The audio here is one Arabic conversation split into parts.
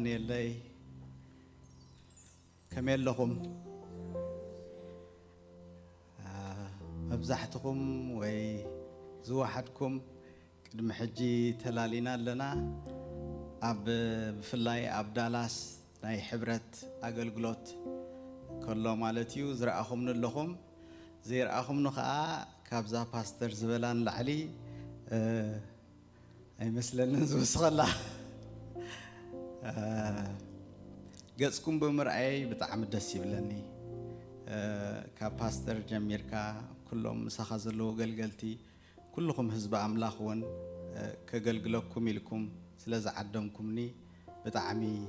دانيالي كمل لكم مبزحتكم وي زواحدكم قدم حجي تلالينا لنا اب بفلاي اب دالاس ناي حبرت اغلغلوت كله مالتيو زرعكم نلكم زيرعكم نخا كابزا باستر زبلان لعلي اي مثلن زوسخلا قصكم بمرأي بطعم دس يبلني كباستر جميركا كلهم مسخزلو قلقلتي كلكم حزب املاخون كقلقلكم لكم سلاز عدمكمني بطعمي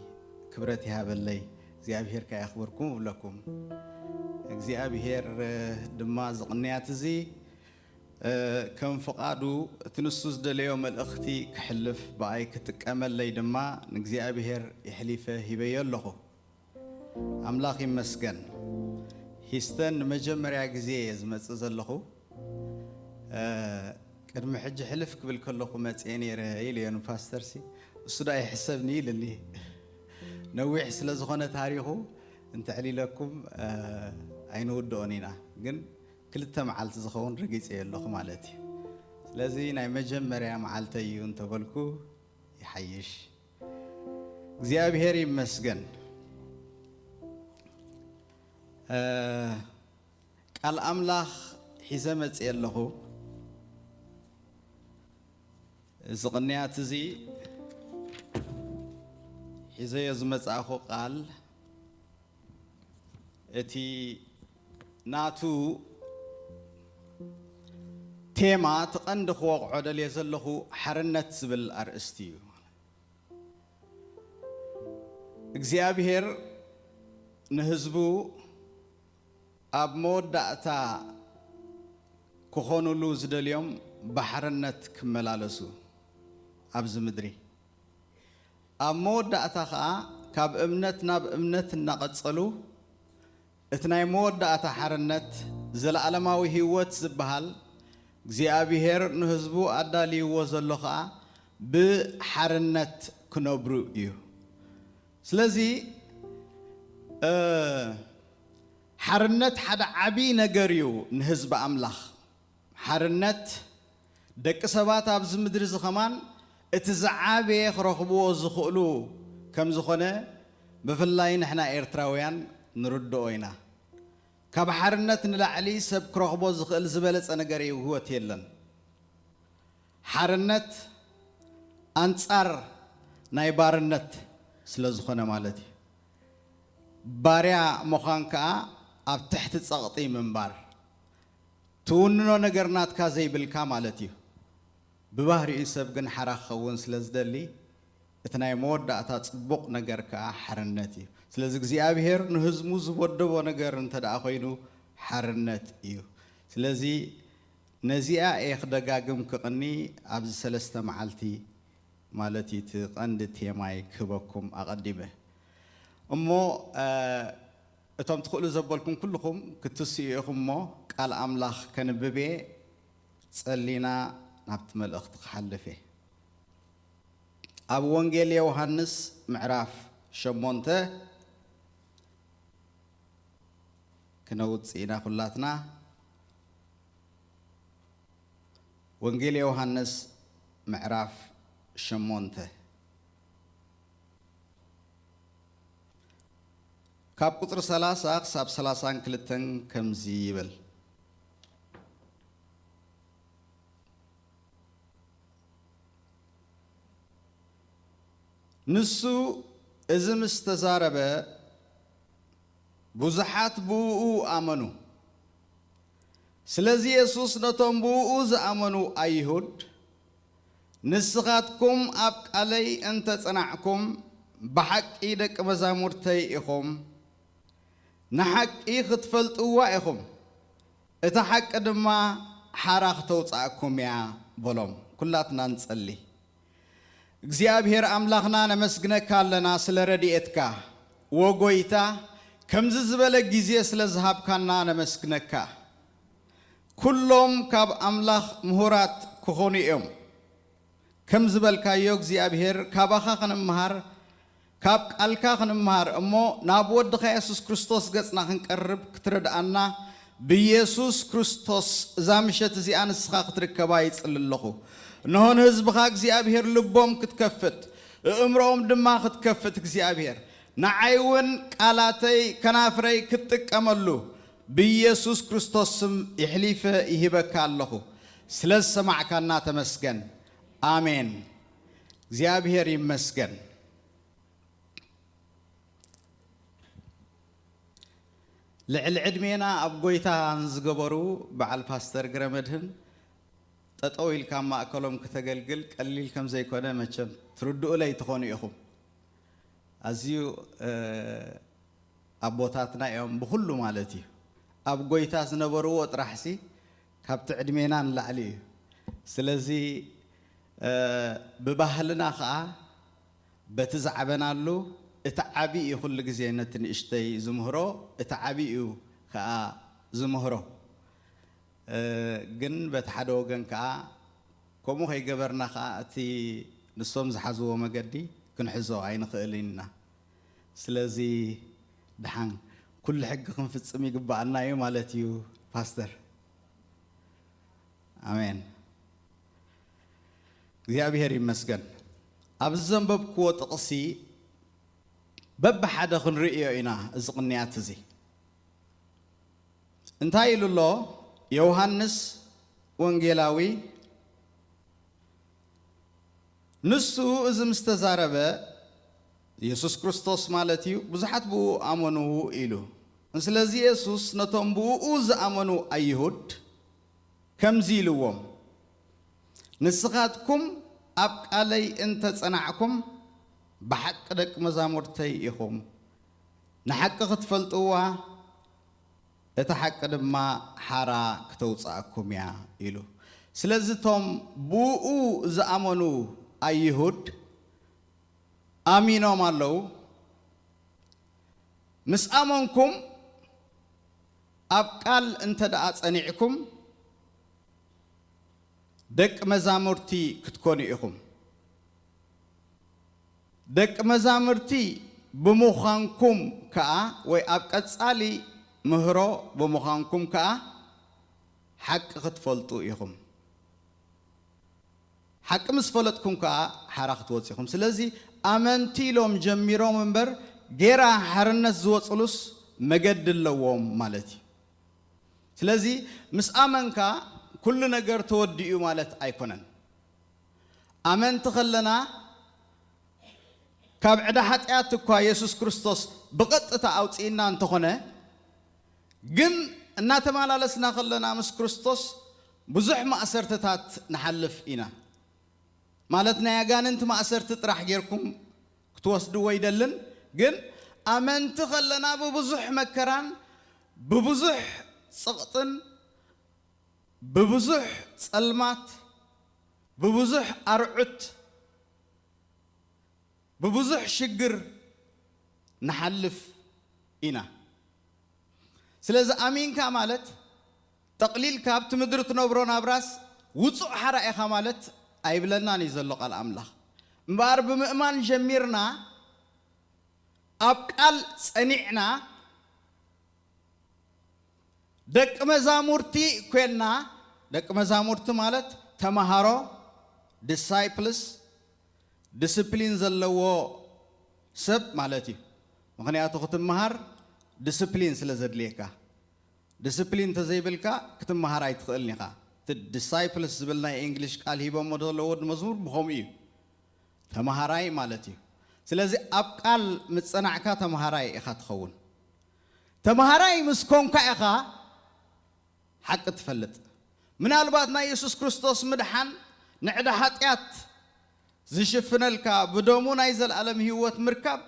كبرتي هابلي እግዚአብሔር ካያخبركم ولكم እግዚአብሔር دما زقنيات زي كم فقادو تنسوس دليو ملأختي كحلف باي كتكامل لي دما እግዚአብሔር يحلفه يبيلخو املاخ يمسكن هيستن مجمريا غزي يزمص زلخو قدم حج حلف قبل كلكم مصيني ريليون باسترسي السودا يحسبني للي نويح سلازخونه تاريخو انت علي لكم عين ودونينا ግን ክልተ መዓልቲ ዝኸውን ረጊጽ የለኹ ማለት እዩ ስለዚ ናይ መጀመርያ መዓልቲ እዩ እንተበልኩ ይሐይሽ እግዚአብሔር ይመስገን ቃል አምላኽ ሒዘ መጽ የለኹ ዝቕንያት እዚ ሒዘ የዝመጻኹ ቃል እቲ ናቱ تيما تقند خوق عدل يزلخو حرنت زبل أرستيو እግዚአብሔር نهزبو أب مود داتا كخونولو زدليوم بحرنت كملالسو أبز مدري أب مود داتا خا كاب امنت ناب امنت نقصلو اتناي مود داتا حرنت زل علماوي هيوت زبهال እግዚአብሔር ንህዝቡ አዳሊዎ ዘለኻ بحرنت ክነብሩ እዩ ስለዚ حرنت ሓደ ዓቢ ነገር እዩ ንህዝብ አምላኽ حرنت ደቂ ሰባት ኣብዚ ምድሪ ዝኸማን እቲ ዝዓበየ ክረኽብዎ ዝኽእሉ ከም ዝኾነ ብፍላይ ንሕና ኤርትራውያን ንርድኦ ኢና كاب حرنت نلعلي سب كرخبو زخل زبلت أنا قري وهو تيلن حرنت أنصار نايبارنت سلزخنا مالتي باريا مخانكا أب تحت السقطي من بار تونو نجرنات كازي بالكامالتي ببهري سب جن حرخ خون سلزدلي اتناي مود أتات بق نجركا حرنتي ስለዚህ እግዚአብሔር ንህዝሙ ዝወደቦ ነገር እንተዳ ኮይኑ حرنت እዩ ስለዚህ ነዚኣ እኽደጋግም ክቕኒ ኣብዚ ሰለስተ መዓልቲ ማለት እቲ ቀንዲ ቴማይ ክበኩም ኣቀዲመ እሞ እቶም ትኽእሉ ዘበልኩም ኩልኩም ክትስኢኹም ሞ ቃል ኣምላኽ ከንብቤ ጸሊና ናብቲ መልእኽቲ ክሓልፍ ኣብ ወንጌል ዮሐንስ ምዕራፍ 8 كنوصينا كلاتنا وانجيل يوحنس معراف 8 كاب قطر 30 حساب 30 كلتن كمزي يبل نسو إذا مستزاربه بوزحات بوء آمنو سلزي يسوس نتوم بوء زآمنو أيهود نسخاتكم أبق علي أنت تنعكم بحق إيدك مزامورتي إخم نحق إيخت فلتوا إخم اتحق دما حراخ توصعكم يا بلوم كلاتنا نصلي እግዚአብሔር አምላኽና ነመስግነካ አለና ስለ ረድኤትካ ወጎይታ ከምዝ ዝበለ ጊዜ ስለ ዝሃብካና ነመስግነካ ኩሎም ካብ አምላኽ ምሁራት ክኾኑ እዮም ከም ዝበልካዮ እግዚአብሔር ካባኻ ክንምሃር كاب قالكا خنمهار أمو نابود دخا يسوس كريستوس قصنا خنقرب كترد أنا بيسوس كريستوس زامشت زي أنسخا خطركبا يصللخو نهون حزبخا እግዚአብሔር ልቦም ክትከፍት እምሮም ድማ ክትከፍት እግዚአብሔር نعيون قالاتي كنافري كتقملو بيسوس كريستوس يحليف يهبك الله سلس سمعكنا تمسكن آمين እግዚአብሔር ይመስገን لعل عدمينا أبغيتا نزجبرو بعل باستر جرمدهن تطويل كم ما أكلهم كتجلجل قليل كم زي كنا متشم تردوا لي تخوني أخو أزيو أبوتاتنا يوم بخلو مالتي أبغيتا زنبرو وترحسي كابت عدمينا نلعلي سلزي ببهلنا خا بتزعبنا له اتعبي يخل جزينة اشتي زمهرو اتعبي خا زمهرو جن بتحدو جن كا كمو هي جبرنا خا تي نصوم زحزو مجدي كن حزو عين خيلنا سلازي دحان كل حقكم في السمي قبعنا يوم مالتيو باستر آمين እግዚአብሔር ይመስገን أبزن ببكو تقصي بب حدا خنرئيو إنا إزقنيات زي انتهي لله يوحنس وانجيلاوي نسو إذا مستزاربة يسوس كريستوس مالتيو بزحت بو آمنو إلو نسلازي يسوس نتم بو أوز آمنو أيهود كم زيلوهم نسخاتكم أبقى علي أنت تصنعكم بحق دك مزامرتي إخوم نحق خطفلتوا يتحق ما حرا كتوصاكم يا إلو سلازتهم بوء زأمنو أيهود آمينو مالو مس آمنكم أبقال أنت دعات أنيعكم دك مزامرتي كتكوني إخوم دك مزامرتي بمخانكم كا وأبقى تسالي مهرو بمخانكم كا حق خطفلتو إخوم حق مسفلتكم كا حرق توصيكم سلازي آمنتي لهم جميرو منبر غيرا حرنس زوصلوس مجد اللوم مالتي سلازي مس آمنكا كل نجار توديو مالت أيقونن آمنت خلنا كابعد حتى كوا يسوع كريستوس بقت تعوتينا أنتخونه جن الناتمال على سنا خلنا مس كريستوس بزح ما أسرت تات نحلف إنا مالتنا يا جان أنت ما أسرت راح جيركم توصدوا ويدلن جن آمنت خلنا ببزح مكران ببزح سقطن ببزح سلمات ببزح أرعت ببزح شجر نحلف إنا سلازة أمين كامالت تقليل كابت مدرت نبرون أبراس وصع حرق خامالت أيبلنا نزلق الأملاح مبار بمؤمن جميرنا أبقال سنعنا دك مزامورتي كوينا دك مزامورت مالت تمهارو disciples discipline زلوا سب مالتي مخنياتو ختمهار discipline سلازدليكا discipline تزيبلكا كتمهار ايتخلنيكا disciples زبلنا انجلش قال هيبو مودل ود مزمور بخومي تمهاراي مالتي سلازي ابقال متصنعكا تمهاراي اخا تخون تمهاراي مسكونكا اخا حق تفلت من الباتنا يسوع كريستوس مدحن نعد حطيات زشفنلكا بدومو نايزل عالم هيوت مركب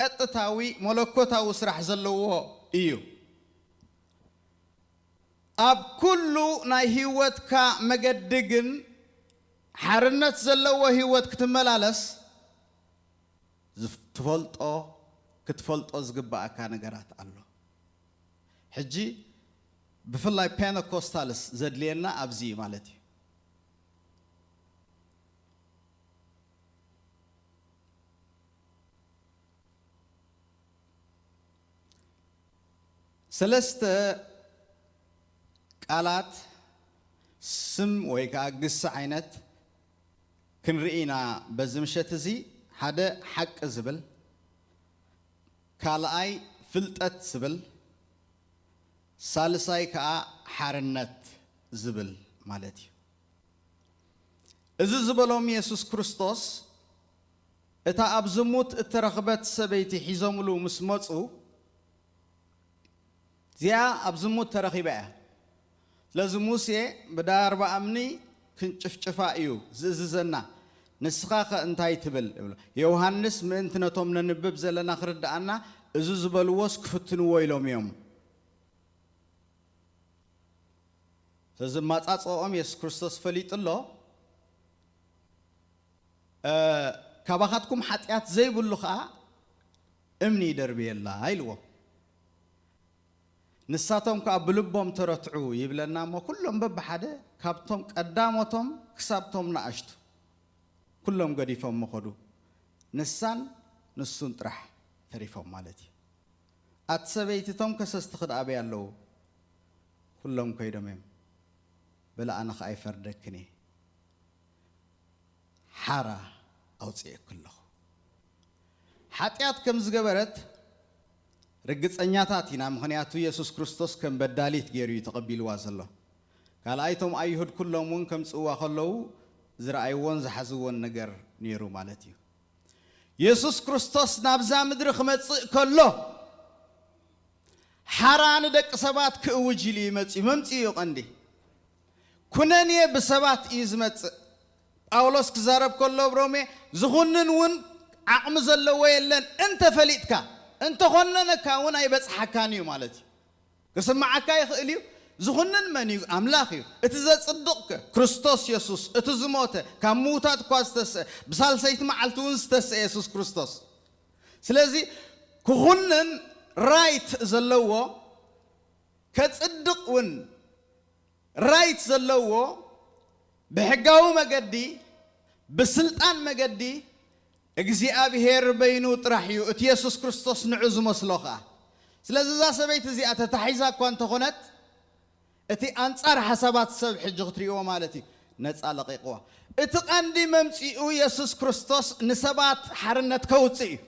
قطتاوي ملكوتاو سرح زلوو ايو اب كله ناي هيوتكا مقدقن حرنت زلوو هيوت كتملالس تفلطو كتفلطو زغباكا نغرات الله حجي بفلاي بينتكوستالس زدلينا ابزي مالتي سلسته قالات سم ويكا قص عينت كنرئينا بزمشت زي حدا حق زبل كالاي فلتت زبل سالساي كا حرنت زبل مالتي إذا زبلهم يسوع كريستوس إتا أبزموت الترغبات سبيتي حزملو مسموتو زيا أبزموت ترغيبه لازم موسى بدار بأمني كنت شفايو زنا نسخاخ انتاي تبل يوحنس من انتنتهم ننبب زلنا خرد أنا إذا زبلوس كفتنو ويلهم يوم لازم ما تأصلهم يسوع كريستوس فليت الله كباخاتكم حتيات زي بلوخا امني دربي الله هايلو نساتهم كابلبهم ترتعو يبلنا ما كلهم ببحده كابتهم قدامتهم كسابتهم ناشت كلهم قديفهم مخدو نسان نسون طرح تريفهم مالتي اتسبيتهم كسستخد ابي الله كلهم كيدمم بلا انا خاي فردكني حارة أوصي كله حتيات كم زجبرت رجت أنياتاتنا مخنياتو يسوع كريستوس كم بداليت غيري تقبل وازله قال أيتم أيهود كلهم من كم سوا خلوا زرعيون زحزون نجر نيرو مالتي يسوع كريستوس نبزا مدر خمس كله حران دك سبات كوجلي ممتي يقندي كنني بسبات إزمت أولوس كزارب كله برومي زخنن ون عقم زلوا ويلن أنت فليتك أنت خننك ون أي بس حكاني مالتي قسم عكاي خليو زخنن مني أملاخي اتزاد صدقك كريستوس يسوع اتزموته كموتات قاستس بسال سيت معلتون ستس يسوع كريستوس سلازي كخنن رايت زلوا كتصدق ون رايت زلوا بحقاو مقدي بسلطان مقدي እግዚአብሔር በይኑ ጥራሕዩ እቲ ኢየሱስ ክርስቶስ ንዑዝ መስሎኻ ስለዚ ዛ ሰበይቲ እዚኣ ተታሒዛ እኳ እንተኾነት እቲ አንጻር ሓሳባት ሰብ ሕጂ ክትሪእዎ ማለት እዩ ነፃ ለቂቕዋ እቲ ቀንዲ መምፂኡ ኢየሱስ ክርስቶስ ንሰባት ሓርነት ከውፅእ እዩ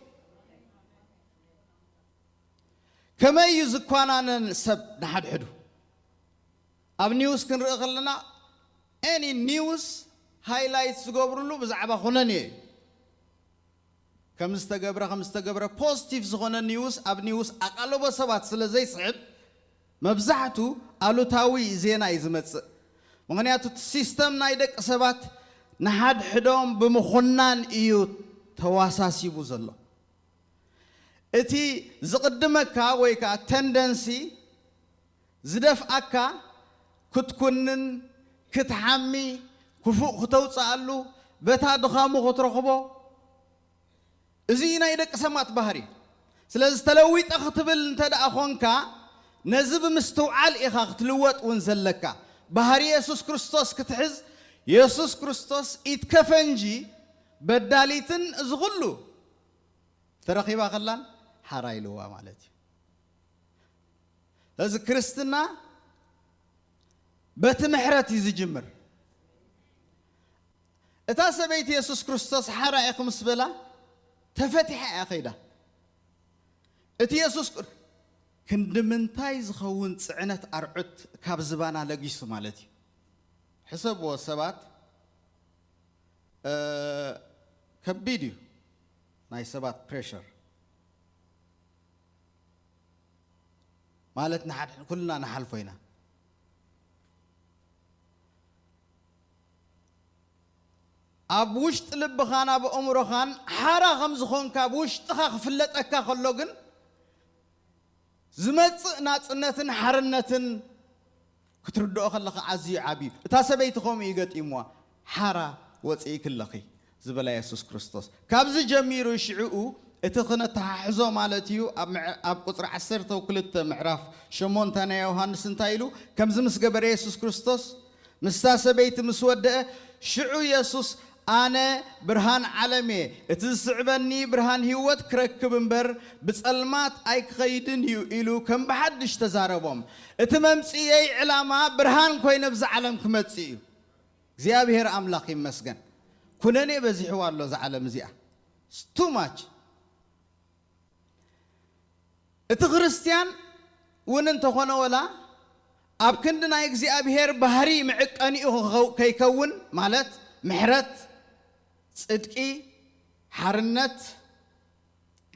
ከመይ እዩ ዝኳናነን ሰብ ንሓድሕዱ ኣብ ኒውስ ክንርኢ ከለና any news highlights زغبرلو بزعبا خنني كم استجبره positive زخنا نيوز اب نيوز اقلو بسبات سلازي صعب مبزحتو الوتاوي زينا يزمص مغنياتو سيستم نايدق سبات نحد حدوم بمخنان ايو تواساسيبو زلو اتي زقدمكا ويكا تندنسي زدفعكا كتكونن كتحمي كفوق توصالو بتا دخامو خطرخبو ازينا يدق سمات بحري سلاز تلويت اختبل انت دا اخونكا نزب مستوعال اخا ختلوت ونزلكا بحري يسوع كريستوس كتحز يسوع كريستوس يتكفنجي بداليتن زغلو ترخيبا خلان حرايلوا مالتي لز كريستنا بتمحرت يزجمر اتا سبيت يسوع كريستوس حرا يقوم سبلا تفتح عقيده اتي يسوع كندمنتاي زخون صعنت ارعت كاب زبانا لغيسو مالتي حسب وسبات كبيديو ناي سبات بريشر مالتنا حد كلنا نحلفينا أبوشت لبخان أبو عمر خان حرا خمس خون كابوشت خا خفلت أكا خلوجن زمت نات نتن حرنتن كتردو خلق عزي عبي تاسبيت خوم يقت إموا حرا وتسي كلخي زبلا يسوع كريستوس كابز جميرو يشعو اتخنا تحزو مالتيو اب قطر 10 وكلت معراف شمون تانا يوحنس انتايلو كم زمس قبر يسوع كريستوس مستاسبيت مسوده شعو يسوع أنا برهان عالمي اتسعبني برهان هيوت كركب بر بسلمات أي خيدن يلو كم بحدش تزاربهم اتممسي أي علامة برهان كوي نبز عالم كمتسي زيابير أملاقي مسجن كنني بزيحوا الله زعلم زيا too much اتغرستيان وننت هنا ولا أبكندنا يجزي أبيهر بهري معك أني كيكون مالت محرت صدقي حرنت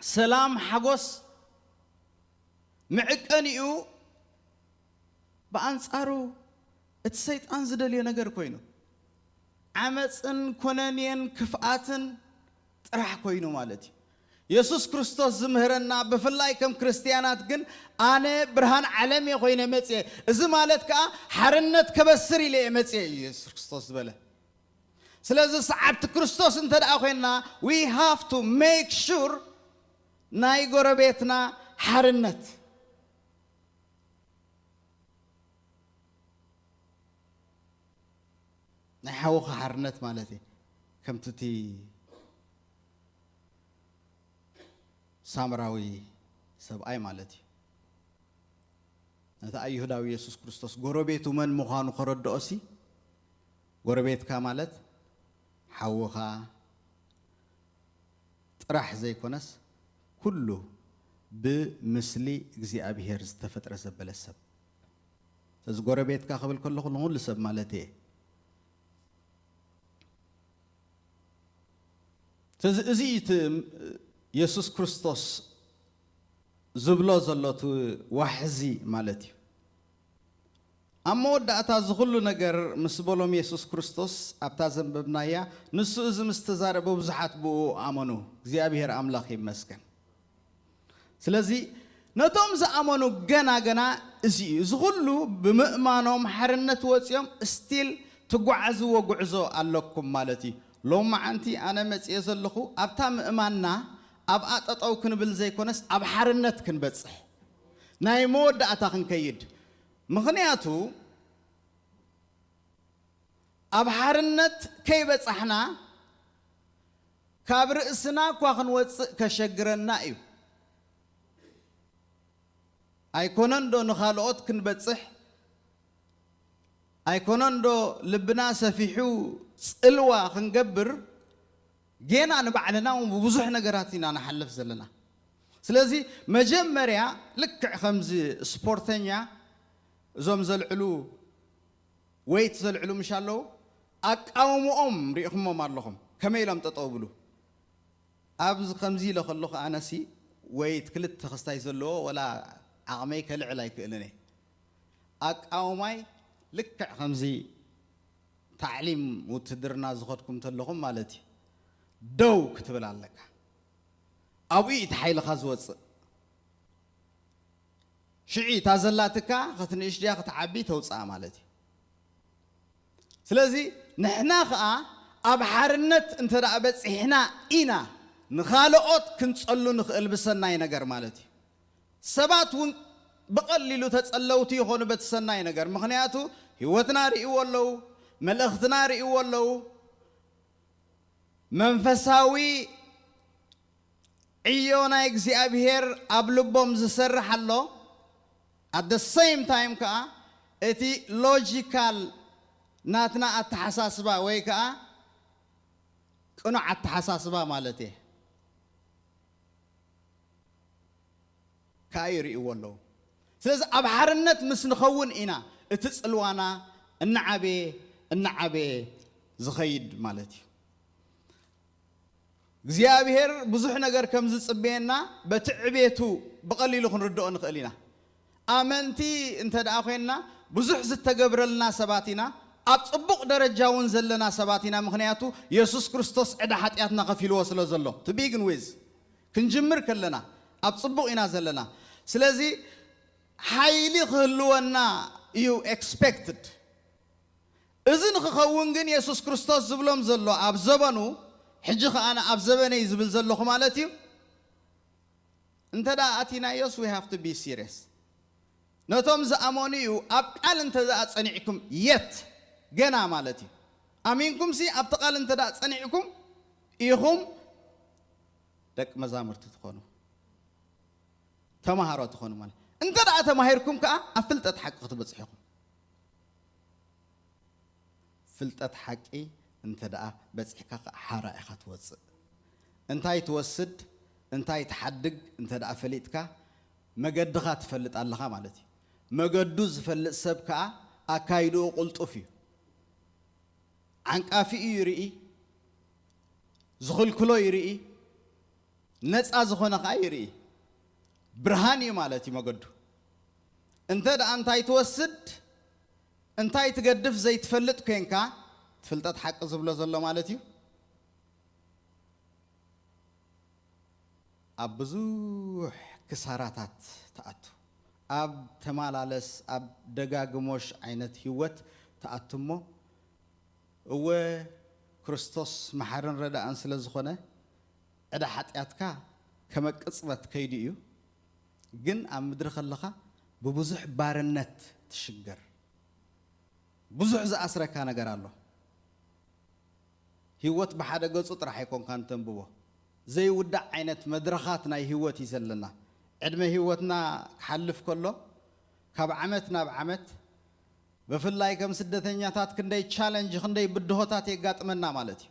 سلام حقوس معك أنيو بأنصارو اتسيت أنزل لي نجار كوينو عمتن كونانين كفاتن راح كوينو مالتي يسوع كريستوس زمهرنا بفلاي كم كريستيانات جن أنا برهان عالمي خوينا متى إذا مالتك حرنت كبسري لي متى يسوع كريستوس بله سلازة صعبت كريستوس انت أخوينا we have to make sure ناي قربتنا حرنت نحوق حرنت مالتي كم تتي سامراوي سبعي مالتي نتا أيهوداوي يسوع كريستوس قربتو من مخانو خرد أسي قربت كمالت حوها راح زي كونس كله بمثلي جزي أبيهر استفتر سبب السب تزجور بيت كقبل كله نقول لسب مالتي تزيت يسوع كريستوس زبلا زلته وحزي مالتي أما ودعت أزغلو نجار مسبولهم يسوع كريستوس أبتزم ببنايا نسوء زمستزار بوزحات بو آمنو زي أبيهر أملاخي مسكن سلازي نتوم ز آمنو جنا زي زغلو بمؤمنهم حرنة وتيم استيل تقعزو وقعزو علىكم مالتي لو ما أنتي أنا متيزل لخو أبتام إيماننا أبقى أو كنبل زي كونس أب حرنة كنبتصح نايمو ودعت أخن كيد مغنياتو أبحرنت كي بتصحنا كابر إسنا كواخن وص كشجرنا إيو أيكونن دو نخالوت كن بتصح أيكونن دو لبنا سفيحو سلوى خنجبر جينا نبعلنا وبوزح نجاراتنا نحلف زلنا سلازي مجمريا لك خمسة سبورتنيا زوم زلعلو ويت زلعلو مش الله أقاوم ريحهم ما لهم كم يلام تطاولو أبز خمسة لخلوخ أنا سي ويت كلت تخستاي زلوا ولا عمي كل عليك إلني أقاومي لك خمسة تعليم وتدرنا زخدكم تلهم مالتي دو كتب لك أبي تحيل خزوت شعي تازلاتك ختنيش ديا ختعبي توصع مالتي سلازي نحنا خا أبحرنت انت رأبت إحنا إنا نخالقات كنتصلو نخل بسناي نجار مالتي سبات ون بقللو تتصلوتي يخون بتسناي نجار مخنياتو هوتنا رئي ولو ملأختنا رئي ولو منفساوي عيونا يجزي أبهر أبلبهم زسرح الله at the same time كا اتي logical ناتنا التحساسبا ويكا كنا التحساسبا مالتي كايري ولو سلازي أبحرنت مسنخون إنا اتسألوانا النعبي زخيد مالتي እግዚአብሔር ብዙሕ ነገር ከም ዝጽበየና በትዕቤቱ በቀሊሉ ክንርድኦ ንኽእል ኢና ኣመንቲ እንተ ደኣ ኮይና ብዙሕ ዝተገብረልና ሰባት ኢና ኣብ ጽቡቕ ደረጃ እውን ዘለና ሰባት ኢና ምኽንያቱ ኢየሱስ ክርስቶስ ዕዳ ኃጢአትና ከፊልዎ ስለ ዘሎ to begin with ክንጅምር ከለና ኣብ ጽቡቕ ኢና ዘለና ስለዚ ሓይሊ ክህልወና እዩ expected እዚ ንኽኸውን ግን ኢየሱስ ክርስቶስ ዝብሎም ዘሎ ኣብ ዘበኑ حجخ أنا أبزبني زبل زلخو مالتي أنت دا أتينا يوس we have to be serious نتوم زأمونيو أبقال أنت دا أتصنعكم yet جنا مالتي أمينكم سي أبتقال أنت دا صنيعكم إيهم دك مزامر تتخونوا تماهروا تخونوا مال أنت دا تماهركم كأ أفلت حق تبصحكم فلت حقي أنت دا بصحك حرا إخت وص أنت يتوسد أنت يتحدق أنت دا فليتك مقدخات فلت الله مالتي مقدوز فلت سبك أكايدو قلت فيه عنك أفي يرئي زخل كلو يرئي ناس أزخونا خيرئي برهاني مالتي مقدو أنت دا أنت يتوسد أنت يتقدف زي تفلت كينكا تفلتت حق زبلا زلا مالتي أبزوح كساراتات تأتو أب تمالالس أب دقاقموش عينت هيوت تأتمو هو كريستوس محرن ردا أنسل زخونة أدا حتياتك كما قصبت كيديو جن أم مدرخ اللخا ببزح بارنت تشجر بزح ز أسرة كان جرالله هيوت بحدا قصة راح يكون كان تنبوه زي ودع عينت مدرخاتنا هيوت يسلنا عندما هيوتنا حلف كله كاب عمتنا بعمت بفلاي كم سدتنياتات كندي تشالنج كندي بدهوتات يقاطمنا مالتي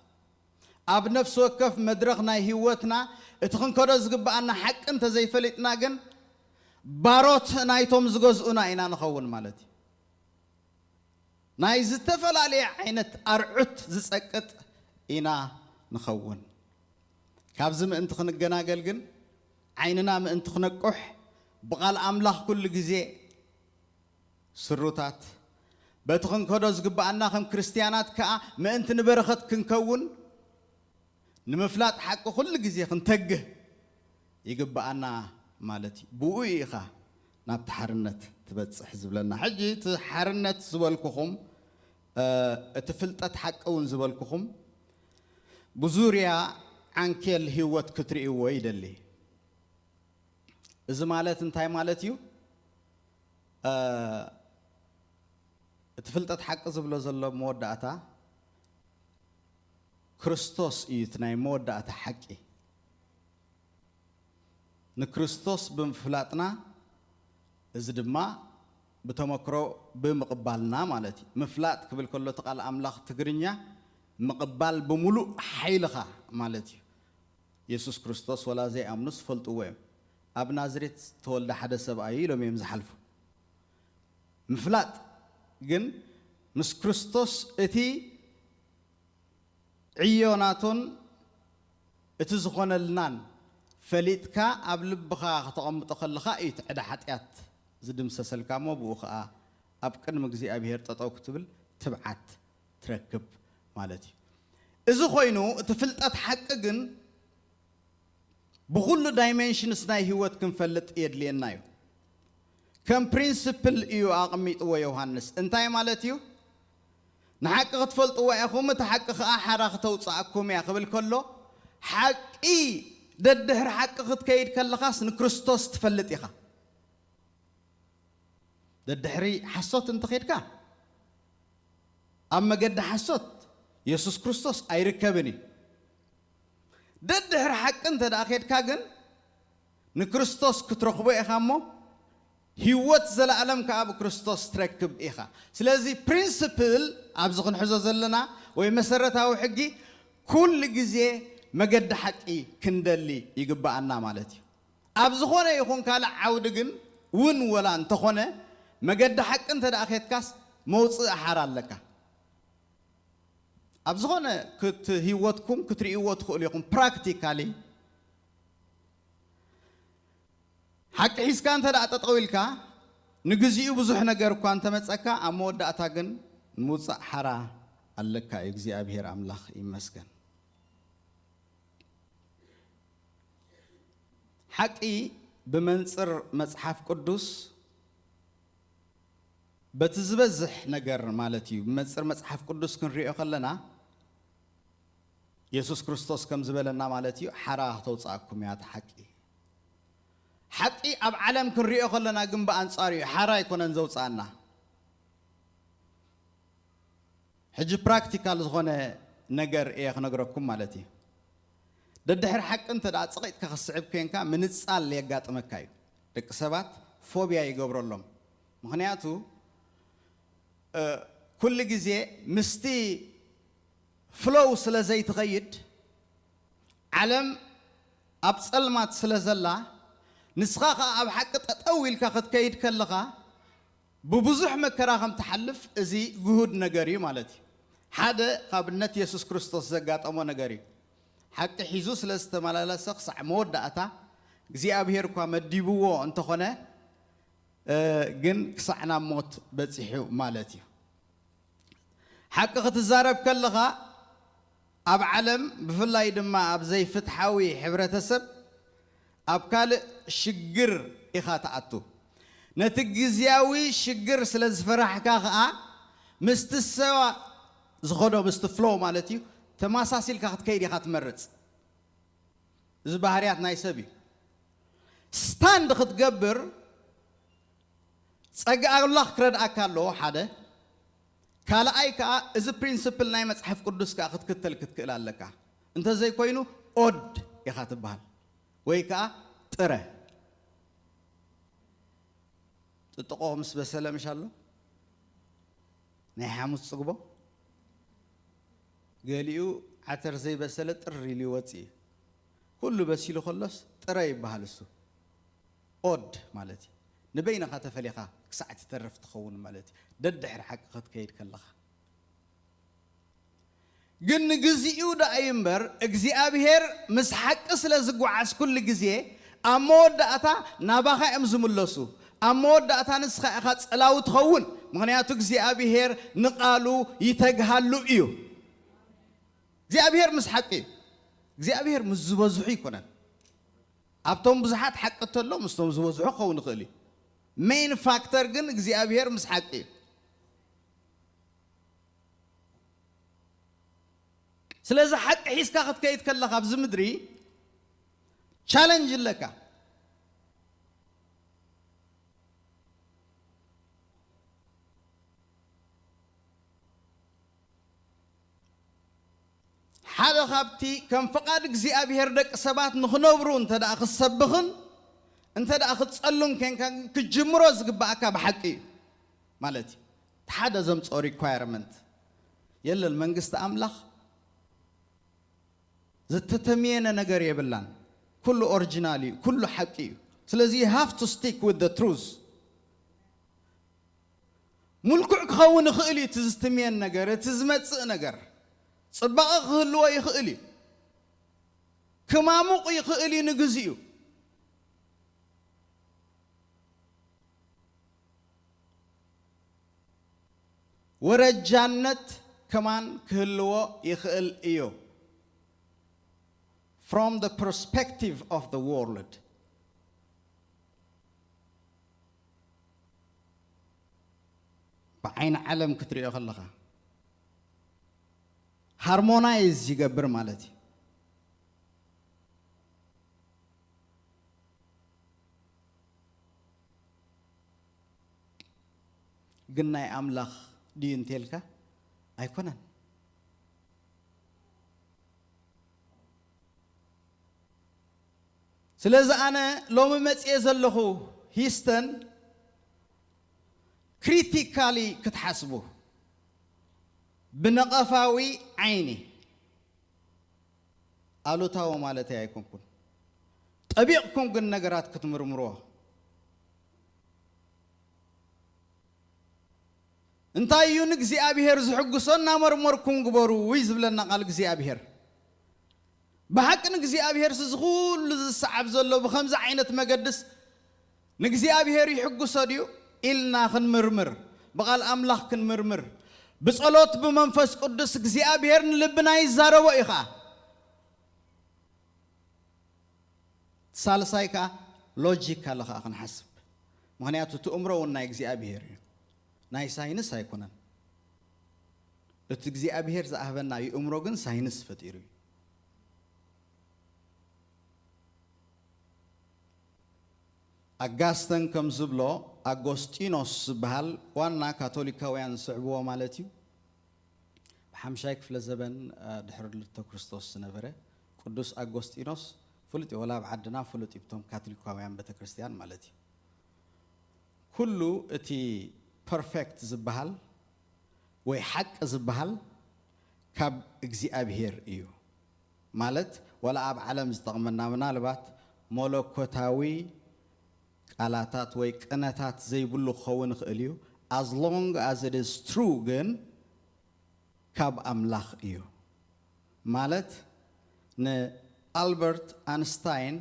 اب نفس وقف مدرخنا هيوتنا اتخن كدو زغبانا حق انت زي فليتنا جن باروت نايتوم زغزونا اينا نخون مالتي ناي زتفلالي عينت ارعت زسقط اينا نخون كابزم انت خنغناغل جن عيننا ما انت خنقح بقال املاح كل غزي سروتات بتخن كدوز غبانا خم كريستيانات كا ما انت نبرخت كنكون نمفلات حق كل غزي خنتغ يغبانا مالتي بويخا ناب تحرنت تبصح زبلنا حجي تحرنت زبلكم اتفلطت حقون زبلكم بزوريا عنكل هيوت كتري ويدلي إذا مالت انتاي مالتيو تفلتت حق زبلو زلو مودعتا كريستوس يتناي مودعتا حقي نكريستوس بمفلاتنا إذا دما بتمكرو بمقبالنا مالتي مفلات قبل كله تقال أملاخ تقرنيا مقبال بملو حيلخا مالتي يسوس كريستوس ولا زي أمنس فلتوهم أب نازريت تولد حدا سبعي لو ميمز حلفو مفلات جن مس كريستوس اتي عيوناتون اتزخون النان فليتكا أب لبخا تقمط خلخا يتعدى حتيات زدم سسلكا مو بوخا أب كن مجزي أبيهر تطاو كتبل تبعت تركب مالتي إذا خوينو تفلتات حق جن بكل دايمنشن سناي هوت كن فلت يدلينا يو كم برينسيبل يو أقميت ويوهانس انتاي مالتيو نحقق تفلت وياكم تحقق أحرق توصعكم يا قبل كله حقي ددهر حققت كيد كالخاص نكريستوس تفلت يخا ددهري حصوت انت خيدكا أما قد حصوت يسوس كريستوس أي ركبني ددهر حق انت داخيد كاغن نكريستوس كترخبو إخامو هيوت زلعلم كأب كريستوس تركب إخا سلازي برينسيبل أبزخن حزوز لنا ويمسرتها وحقي كل جزء مقد حقي كندلي يقبع عنا مالتي أبزخونه يكون كالا عودقن ون ولا انتخونه مقد حق انت داخيد كاس موصي أحرال لك أبزخونه كت هيوتكم كتري هيوتكم ليكم براكتيكالي حق حيس كان تدا تطويلكا نغزيو بزح ነገር እኮ አንተ መጸካ አሞዳታ ግን ሙጻ ሐራ አለካ እግዚአብሔር አምላክ ይመስገን حقي بمنصر مصحف قدوس بتزبزح ነገር ማለትዩ በመንጽር መጽሐፍ ቅዱስ ክንሪኦ ከለና ኢየሱስ ክርስቶስ ከም ዝበለና ማለትዩ ሐራ ተውጻኩም ያት حقي حقي أب عالم كنريء خلنا جنب أنصاري حرا يكون نزوج عنا حج براكتيكال زغونه نجر إيه خنقركم مالتي ددحر حق أنت دا تصقيت كخصعب كينكا من تصال ليقات مكاي دك سبات فوبيا يقبر لهم مخنياتو كل جزء مستي فلو سلا زي تغيد علم أبصلمات سلا زلا نسخاقة أب حق تطويل كاخد كيد كلغا ببزح مكراهم تحلف زي جهود نجاري مالتي هذا قابلنت يسوع كريستوس زقات أمو نجاري حق حيزوس لاستمالا سقس عمود داتا زي أبهر كوا مديبوه أنت خنا جن كسعنا موت بتصحيو مالتي حق تزارب كلغا أب علم بفلا يدما أب زي فتحوي حبرة سب أب كال شجر إخات عتو نتجزياوي شجر سلز فرح كاغا مستسوا زغدو مستفلو مالتي تماساسيل كاخت كيدي خات مرت زبهريات نايسبي ستاند خت جبر صق الله كرد اكالو حدا كالا ايكا از برينسيبل ناي مصحف قدس كا خت كتل كتكل عليكا انت زي كوينو اود يخات بحال ويكا طره تطقو مس بسلام ان شاء الله ناي حمص صقبو قاليو عتر زي بسلة طري لي وصي كله بس يلو خلص طري بحالسو اود مالتي نبينا خاتفليخا كسعت ترف تخون مالتي ددحر حق خد كيد كلخا جن غزيو دا ايمبر اغزيابير مس حق سلا زغعاس كل غزي امود اتا ناباخا امزملسو امود اتا نسخا اخا صلاو تخون مغنياتو غزيابير نقالو يتغحلو ايو زيابير مسحقي زيابير مزبزحو يكونن ابتم بزحات حقتلو مستم زبزحو خون خلي مين فاكتور جن زيابير مسحقي سلازا حق حيس كاخد كيد كلخ ابز مدري تشالنج لك حدا خابتي كم فقاد زيابير دك سبات نخنبرو انت دا اخ سبخن انت دا اخ تصلون كان كجمرو زغباكا بحقي مالتي حدا زمص ريكوايرمنت يلا المنجست املاخ زتتمينا نجار يبلان كله اوريجينالي كله حقي سلازي you have to stick with the truth ملكع خون خيلي تزتمين نجار تزمص نجار صباغ خلوا يخيلي كمامق يخيلي نغزيو ورجانت كمان كلوا يخيل ايو from the perspective of the world بعين عالم كتري خلقها harmonize يقبر مالتي قلنا يا أملاخ دين تلك أيكونن سلازا أنا لو ممتئ زلخو هيستن كريتيكالي كتحسبو بنقفاوي عيني قالوا تاو مالتي أيكم كن طبيعكم قن نقرات كتمرمروها انت ايونك زي أبيهر زحقصنا مرمركم قبرو ويزب لنا قالك زي أبيهر بحق نجزي أبيهر سزغول الصعب زلوا بخمسة عينة مقدس نجزي أبيهر يحقو صديو إلنا خن مرمر بقال أملاخ كن مرمر بصلوت بمنفس قدس نجزي أبيهر نلبنا يزارة وإخا سالسايكا لوجيكا لخا خن حسب مغنياتو تأمرو ونا يجزي أبيهر ناي ساينس هيكونن لتجزي أبيهر زأهبنا يأمرو جن ساينس فتيري أغاستن كم زبلو أغوستينوس بحال وانا كاثوليكاويان صعبوا مالتي حمشايك في الزمن دحر للتكريستوس نبره قدوس أغسطينوس فلتي ولا بعدنا فلتي بتوم كاثوليكاويان بتكريستيان مالتي كله اتي perfect زبهال وحق زبهال كاب እግዚአብሔር እዩ ማለት ወላ አብ ዓለም ዝጠቅመና ምናልባት ሞለኮታዊ ቃላታት ወይ ቅነታት ዘይብሉ ኸውን ይኽእል እዩ as long as it is true ግን ካብ አምላኽ እዩ ማለት አልበርት አንስታይን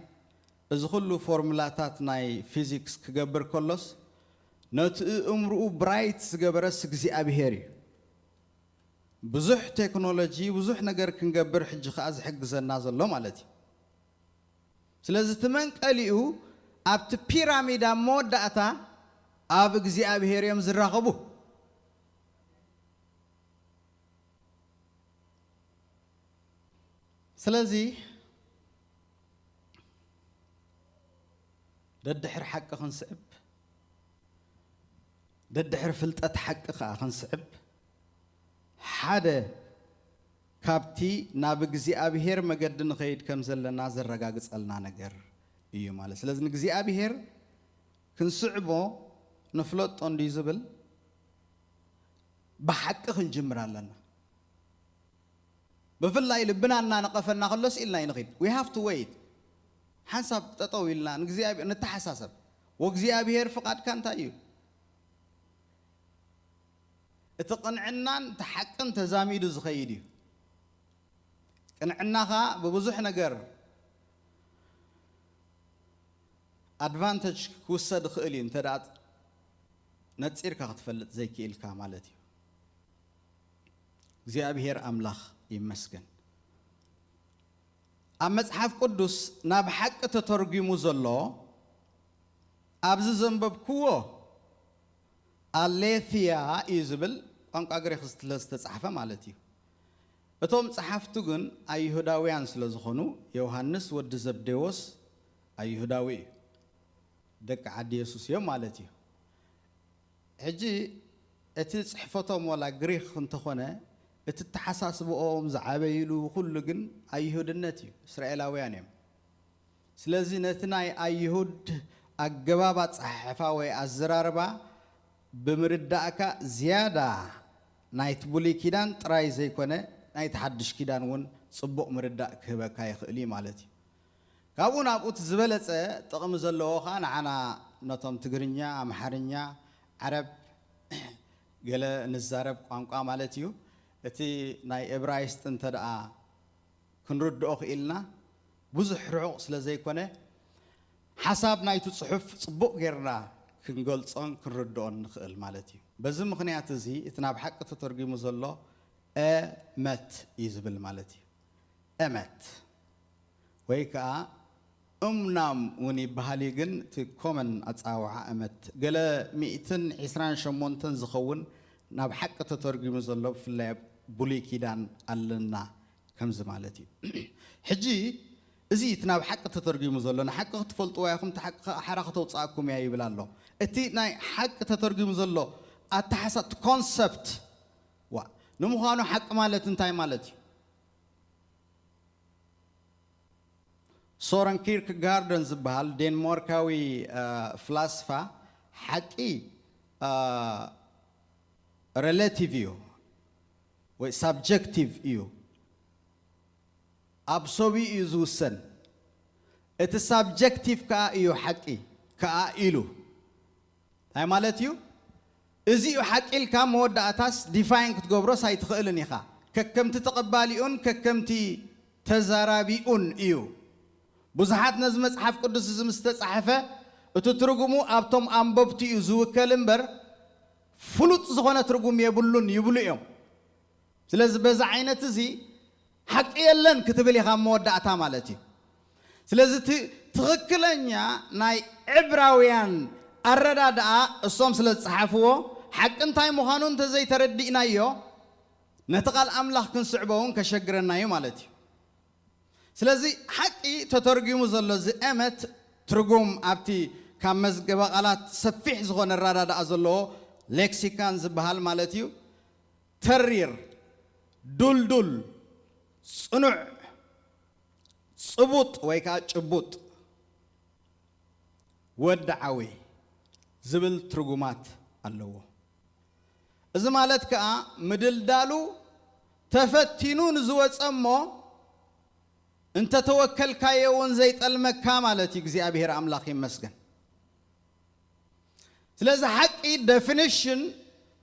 እዚ ሁሉ ፎርሙላታት ናይ ፊዚክስ ክገብር ከሎስ ነቲ እምርኡ ብራይት ዝገበረስ እግዚአብሔር እዩ ብዙሕ ቴክኖሎጂ ብዙሕ ነገር ክንገብር ሕጂ ኸኣ ዝሕግዘና ዘሎ ማለት እዩ ስለዚ ትመንቀሊኡ ኣብቲ ፒራሚድ መወዳእታ ኣብ እግዚአብሔር እዮም ዝራኸቡ ስለዚ ደድሕር ሓቂ ክንስዕብ ደድሕር ፍልጠት ሓቂ ኸኣ ክንስዕብ ሓደ ካብቲ ናብ እግዚአብሔር መገዲ ንኸይድ ከም ዘለና ዘረጋግጸልና ነገር እዩ ማለት ስለዚ ንእግዚአብሔር ክንስዕቦ ንፍለጦ እንዲ ዝብል ብሓቂ ክንጅምር ኣለና ብፍላይ ልብና እናነቐፈና ከሎስ ኢልና ይንኸይድ we have to wait ሓንሳብ ጠጠው ኢልና ንእግዚአብሔር ንተሓሳሰብ ወእግዚአብሔር ፍቃድካ እንታይ እዩ እትቅንዕናን ተሐቅን ተዛሚዱ ዝኸይድ እዩ ቅንዕናኻ በብዙሕ ነገር አድቫንቴጅ ክውሰድ ይኽእል እዩ እንተዳ ነፂርካ ክትፈልጥ ዘይክኢልካ ማለት እዩ እግዚአብሔር አምላኽ ይመስገን ኣብ መጽሓፍ ቅዱስ ናብ ሓቂ ተተርጉሙ ዘሎ ኣብዚ ዘንበብክዎ አሌፊያ እዩ ዝብል ቋንቋ ግሪክ ዝተጻሕፈ ማለት እዩ እቶም ጸሓፍቱ ግን አይሁዳውያን ስለ ዝኾኑ ዮሐንስ ወዲ ዘብዴዎስ አይሁዳዊ እዩ ደቂ ዓዲ ኢየሱስ እዮም ማለት እዩ ሕጂ እቲ ጽሕፈቶም ወላ ግሪክ እንተኾነ እቲ ተሓሳስብኦም ዝዓበይሉ ኩሉ ግን አይሁድነት እዩ እስራኤላውያን እዮም ስለዚ ነቲ ናይ አይሁድ ኣገባብ ኣጸሓሕፋ ወይ ኣዘራርባ ብምርዳእካ ዝያዳ ናይቲ ብሉይ ኪዳን ጥራይ ዘይኮነ ናይቲ ሓድሽ ኪዳን እውን ጽቡቕ ምርዳእ ክህበካ ይኽእል እዩ ማለት እዩ ካብኡ ናብኡ ዝበለጸ ጥቕሚ ዘለዎ ኸ ንዓና ነቶም ትግርኛ ኣምሓርኛ ዓረብ ገለ ንዛረብ ቋንቋ ማለት እዩ እቲ ናይ ዕብራይስጥ እንተደኣ ክንርድኦ ክኢልና ብዙሕ ርዑቕ ስለ ዘይኮነ ሓሳብ ናይቲ ጽሑፍ ጽቡቕ ጌርና ክንገልጾን ክንርድኦን ንኽእል ማለት እዩ በዚ ምኽንያት እዚ እቲ ናብ ሓቂ ተተርጊሙ ዘሎ እመት እዩ ዝብል ማለት እዩ እመት ወይ ከዓ እምናም እውን ይበሃል ግን እቲ ኮመን ኣጻውዓ እመት ገለ 128 ዝኸውን ናብ ሓቂ ተተርጊሙ ዘሎ ብፍላይ ብሉይ ኪዳን ኣለና ከምዚ ማለት እዩ ሕጂ እዚ እቲ ናብ ሓቂ ተተርጊሙ ዘሎ ንሓቂ ክትፈልጥዎ ኢኹም እቲ ሓቂ ሓራ ከተውፅኣኩም እያ ይብል ኣሎ እቲ ናይ ሓቂ ተተርጊሙ ዘሎ ኣተሓሳስባ ኮንሰፕት ዋ ንምዃኑ ሓቂ ማለት እንታይ ማለት እዩ ሶረን ኪርክጋርደን ዝበሃል ዴንማርካዊ ፍላስፋ ሓቂ ሬላቲቭ እዩ ወይ ሳብጀክቲቭ እዩ ኣብ ሰብኡ እዩ ዝውሰን እቲ ሳብጀክቲቭ ከዓ እዩ ሓቂ ከዓ ኢሉ እንታይ ማለት እዩ እዚኡ ሓቂ ኢልካ መወዳእታስ ዲፋይን ክትገብሮስ ኣይትኽእልን ኢኻ ከከምቲ ተቐባሊኡን ከከምቲ ተዛራቢኡን እዩ ብዙሓት ነዚ መጽሓፍ ቅዱስ እዚ ምስ ተጻሕፈ እቲ ትርጉሙ ኣብቶም ኣንበብቲ እዩ ዝውከል እምበር ፍሉጥ ዝኾነ ትርጉም የብሉን ይብሉ እዮም ስለዚ በዛ ዓይነት እዚ ሓቂ የለን ክትብል ኢኻ መወዳእታ ማለት እዩ ስለዚ ትኽክለኛ ናይ ዕብራውያን ኣረዳድኣ እሶም ስለ ዝጸሓፍዎ ሓቂ እንታይ ምዃኑ እንተዘይተረዲእናዮ ነቲ ቃል ኣምላኽ ክንስዕቦውን ከሸግረና እዩ ማለት እዩ ስለዚ ሓቂ ተተርጊሙ ዘሎ ዝእመት ትርጉም ኣብቲ ካብ መዝገበ ቃላት ሰፊሕ ዝኾነ ኣረዳድኣ ዘለዎ ሌክሲካን ዝበሃል ማለት እዩ ተሪር دلدل صنع صبوط ويكا چبوط ودعوي زبل ترجمات اللو إذا مالت كأ مدل دالو تفتنون زوج أمه أنت توكل كايون زيت المكة مالتي جزء أبيهر أملاخي مسكن لذا حقي definition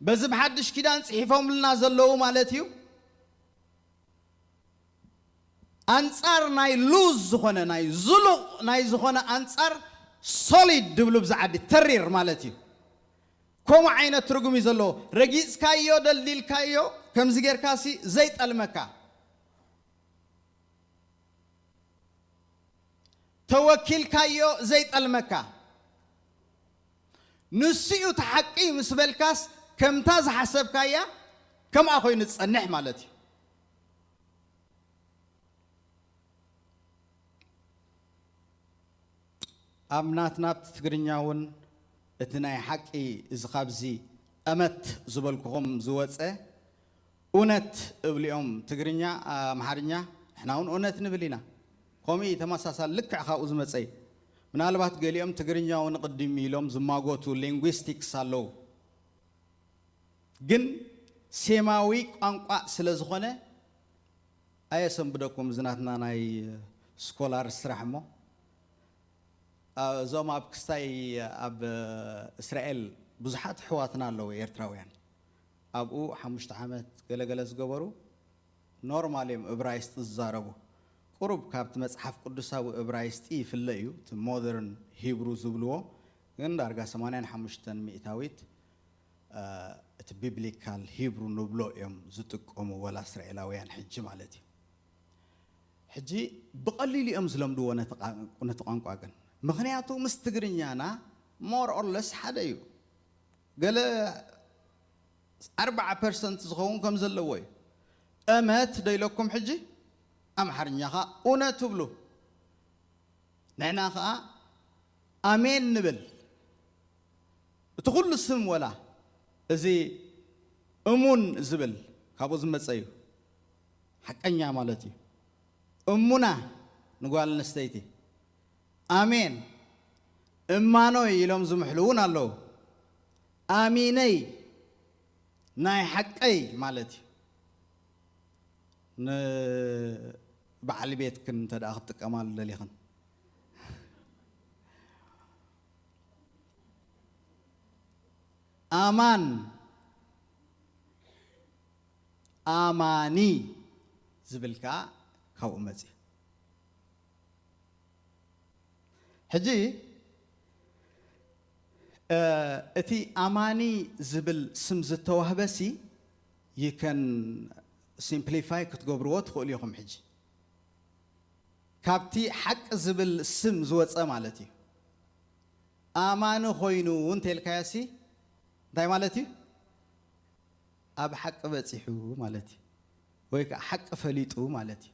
بزب حدش كده صحيفهم لنا زلوا مالتيو أنصار ناي لوز زخنة ناي زلو ناي زخنة أنصار solid دبلو بزعد ترير مالتيو كم عينة ترجمي زلوا رجيس كايو دليل كايو كم زجر كاسي زيت المكة توكل كايو زيت المكة نسيو تحقي مسبل كاس كم تاز حسب كايا كم أخوي نتصنح مالتي أمنات نابت تقرنياون اتناي حقي إزخابزي أمت زبالكم زواتسة أونت اليوم تقرنيا محارنيا إحنا أونت نبلينا قومي تماساسا لك عخا أزمتسي من البات قليهم تقرنيا ونقدم لهم زماغوتو linguistics سالو جن سماوي أنقا سلزخونة أيسم بدكم زناتنا ناي سكولار سرحمو زوم أب كستاي أب إسرائيل بزحات حواتنا لو يرتراويان أبو حمشت عامت جلس جبرو نورماليم إبرايست الزاربو قرب كابت مصحف قدساو إبرايستي في الليو مودرن هيبرو زبلوه عند درجة 85 مئتاويت بيبليكال هيبرو نبلو يوم زتقوم ولا إسرائيلاويان حج مالتي حجي بقليل أمزلم دو ونتقانقوا عن مغنياتو مستقرنيانا more or less حدايو قال 4% زخون كم زلوي أمات دايلوكم حجي أم حرنياها أنا تبلو نعناها أمين نبل تقول السم ولا زي أمون زبل كابوز متسيو حقنيا مالتي أمنا نقول نستيتي آمين إمانو يلوم زمحلون الله آميني ناي حقي مالتي بعلي بيت كنت أخذتك أمال لليخن آمان آماني زبلكا كومتي حجي اتي آماني زبل سمز التوهبسي يكن simplify كتقبروه تقول لكم حجي كابتي حق زبل سم زوات مالتي آمانو خوينو وانت الكاسي داي مالتي أب حق بتصيحو مالتي ويك حق فليتو مالتي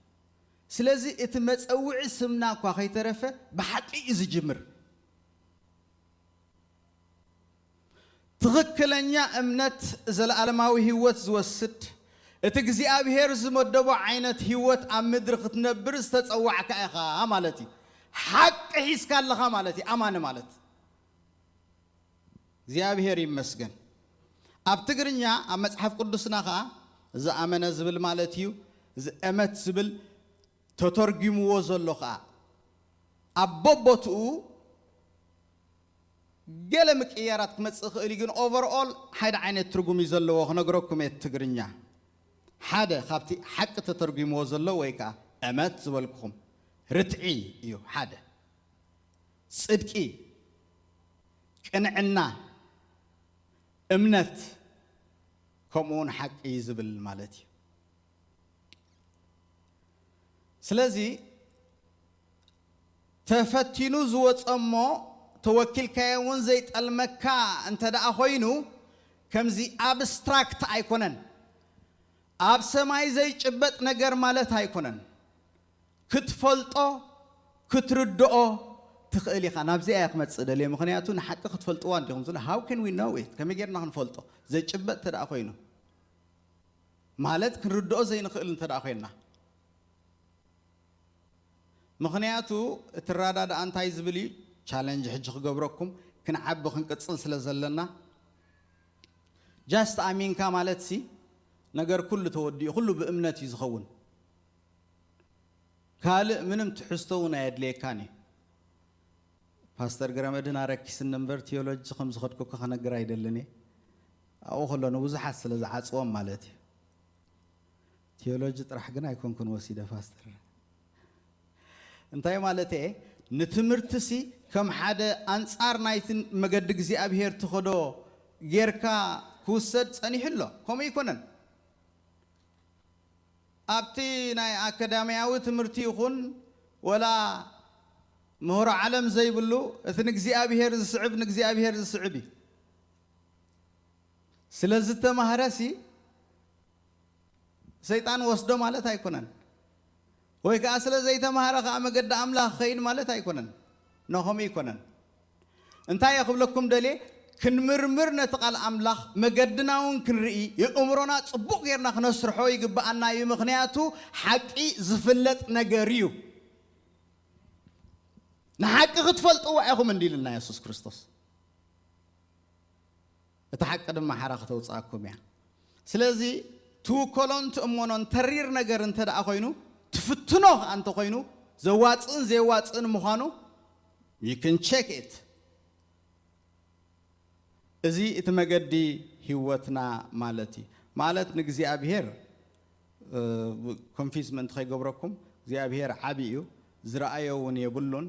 سلازي اتمت اوعي سمنا كوا خيترفه بحقي يزجمر تغكلنيا امنت زلالماوي هيوت زوسد اتغزي ابهر زمدبو عينت هيوت ام مدر ختنبر استتصوعك اخا مالتي حق حيس كالخا مالتي امان مالت زيابهر يمسكن اب تغرنيا ام مصحف قدسنا خا ز امنه زبل مالتيو ز امت زبل تترجمو زلخا ابوبوتو قلمك إيارات مسخ إليجن overall حد عين الترجمي زلوا خنقرأكم التجرنيا حدا خابتي حق تترجمو زلوا ويكا أمات زولكم رتعي يو حدا صدقي كنعنا امنت كمون حق يزبل مالتي سلازي تفتينو زوت أمو توكل كيون زيت المكة أنت دا أخوينو كم زي abstract أيكونن أب سماي زي جبت نجار مالت أيكونن كتفلتو كتردو تخيلي خنا بزي أحمد صدلي مخنياتون حتى كتفلتو عندهم زين how can we know it كم يجرنا نفلتو زي جبت تدا أخوينو مالت كنردو زي نخيل انت داخلنا مخنياتو تراداد انتاي زبلي تشالنج حج خغبركم كنعب خنقصل سلازلنا جاست امين كمالت سي ነገር ኩሉ ተወዲ ኩሉ በእምነት ይዝኸውን ካል ምንም ትሕስተውና ያድለካኒ ፓስተር ገረመድን አረኪስ ነምበር ቴዎሎጂ ከም ዝኸድኩ ከነገር አይደለኔ አው ሁሉ ብዙሓት ስለ ዝዓጽዎም ማለት ቴዎሎጂ ጥራሕ ግን አይኮንኩን ወሲደ ፓስተር እንታይ ማለት ንትምርትሲ ከም ሓደ አንጻር ናይትን መገድ እግዚአብሔር ተኸዶ ጌርካ ኩሰድ ጸኒሕሎ ኮም ይኮነን أبتي ناي أكاديمية تمرتي يخون ولا مهر عالم زي بلو اثنك أبي هيرز صعب نك أبي هيرز صعبي سلزت مهرسي سيطان وصدو مالت هيكونن ويك أصل زيت مهرخ أما قد أملا خين مالت هيكونن نهم يكونن انتهي أخبركم دليل كن مرمر نتقال أملاخ مجدناون كنرئي يأمرنا صبوق غيرنا خنسرحو يقبأنا يمخنياتو حقي زفلت نجاريو نحق غتفلت وعيهم من دين الله يسوع كريستوس اتحق دم حركة وصاكم يعني سلازي تو كولونت أمونون ترير نجار انت دا أخوينو تفتنوه أنت أخوينو زواتن مخانو you can check it ازي اتمجدي هوتنا مالتي مالت نجزي أبيهر كونفيزمنت خي جبركم زي أبيهر عبيو زرعيو ونيبلون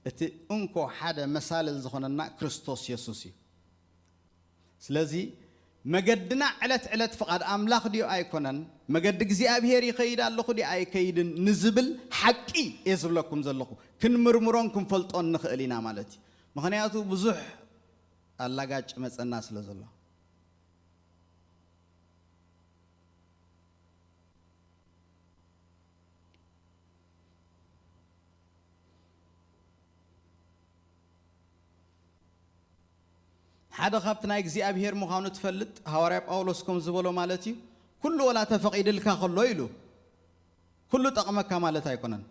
ات انكو حدا مثال زخننا كريستوس يسوسي سلازي مجدنا علت فقد أملاخ ديو أيكونن مجد جزي أبيهر يخيد الله خدي أي كيد نزبل حقي يزبلكم زلكم كن مرمرونكم فلتون نخلينا مالتي مخنياتو بزح الله قاعد مثل الناس لزلا هذا خبتنا يجزي أبيهر مخانو تفلت هواريب أولوسكم زبلو مالتي كل ولا تفقيد لك خلو يلو كل تقمك مالتها يكونن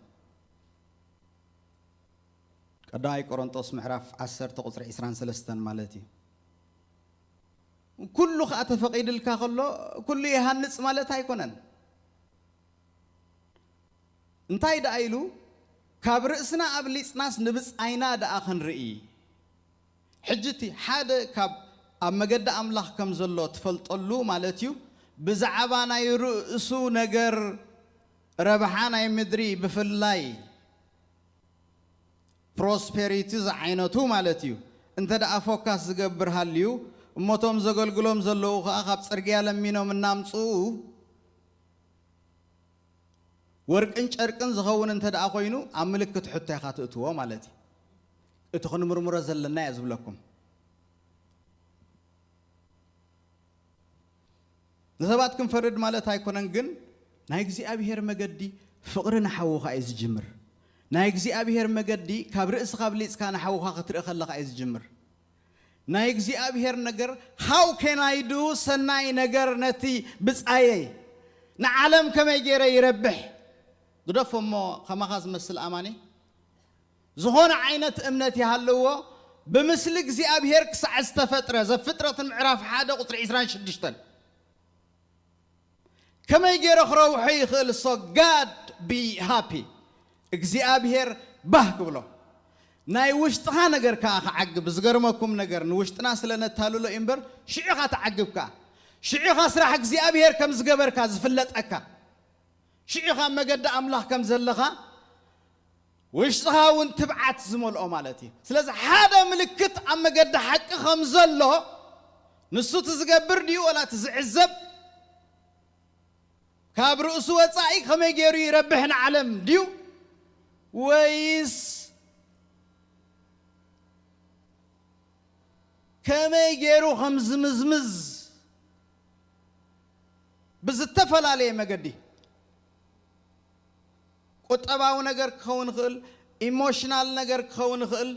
كداي كورنثوس معرف 10 تقصر 23 مالتي كل خاطر فقيد الكاخلو كل يهنص مالتها يكونن انتاي دايلو كابرسنا ابليصناس نبص عينا دا اخن رئي حجتي حدا كاب امجد املاح كم زلو تفلطلو مالتيو بزعبانا يرؤسو نجر ربحانا يمدري بفلاي prosperity زعينتو مالتيو انت دا افوكاس زغبرها ليو موتوم زغلغلوم زلو خاب صرغيا لمينو منامصو ورقن چرقن زخون انت دا خوينو املكت حتى خاتتو مالتي اتخن مرمر زلنا يزبلكم نسباتكم فرد مالت هيكونن جن نايغزي ابيهر مجدي فقرنا حوخا ايز جمر نايغزي أبيهر مجدي كبرئس قبليس كان حوها خطر خلق عايز جمر نايغزي أبيهر نجر how can I do سناي نجر نتي بس أيه نعلم كما يجري يربح ضرفهم خما خاز مثل أماني زهون عينة أمنتي هاللوه بمثلك زي أبيهر كسعز فترة زي فترة المعرف حدا قطر عسران شدشتن كما يجري خروحي خلص God be happy እግዚአብሔር ባህ ብሎ ናይ ውሽጥኻ ነገር ካኻ ዓግብ ዝገርመኩም ነገር ንውሽጥና ስለነታሉሎ እምበር ሽዒኻ ተዓግብካ ሽዒኻ ስራሕ እግዚአብሔር ከም ዝገበርካ ዝፍለጠካ ሽዒኻ መገዳ አምላኽ ከም ዘለኻ ውሽጥኻ ውን ትብዓት ዝመልኦ ማለት እዩ ስለዚ ሓደ ምልክት ኣብ መገዳ ሓቂ ከም ዘሎ ንሱ ትዝገብር ዲዩ ወላ ትዝዕዘብ ካብ ርእሱ ወፃኢ ከመይ ገይሩ ይረብሕ ንዓለም ዲዩ ويس كما يجرو خمز مزمز بزتفل عليه مجدي قطباو نجر كون خل emotional نجر كون خل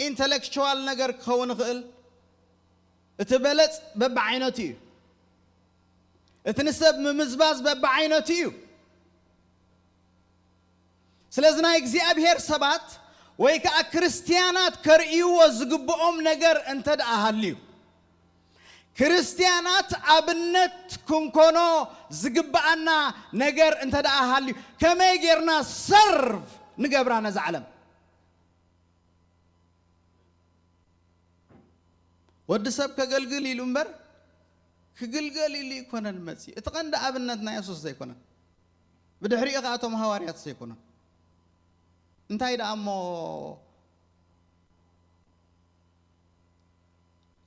intellectual نجر كون خل اتبلت ببعينتي اتنسب ممزباز ببعينتيو سلازنا እግዚአብሔር ሰባት ወይ ከክርስቲያናት ከርኢው ዝግብኦም ነገር እንተዳ አሃልዩ ክርስቲያናት አብነት ኩንኮኖ ዝግባአና ነገር እንተዳ አሃልዩ ከመይ ጌርና ሰርቭ ንገብራና ዘዓለም ወድ ሰብ ከገልግል ይሉምበር ክግልገል ይሊ ይኮነን መጽ እትቀንደ አብነትና ኢየሱስ ዘይኮነ በድሕሪኡ ካቶም ሐዋርያት ዘይኮነ እንታይ ዳሞ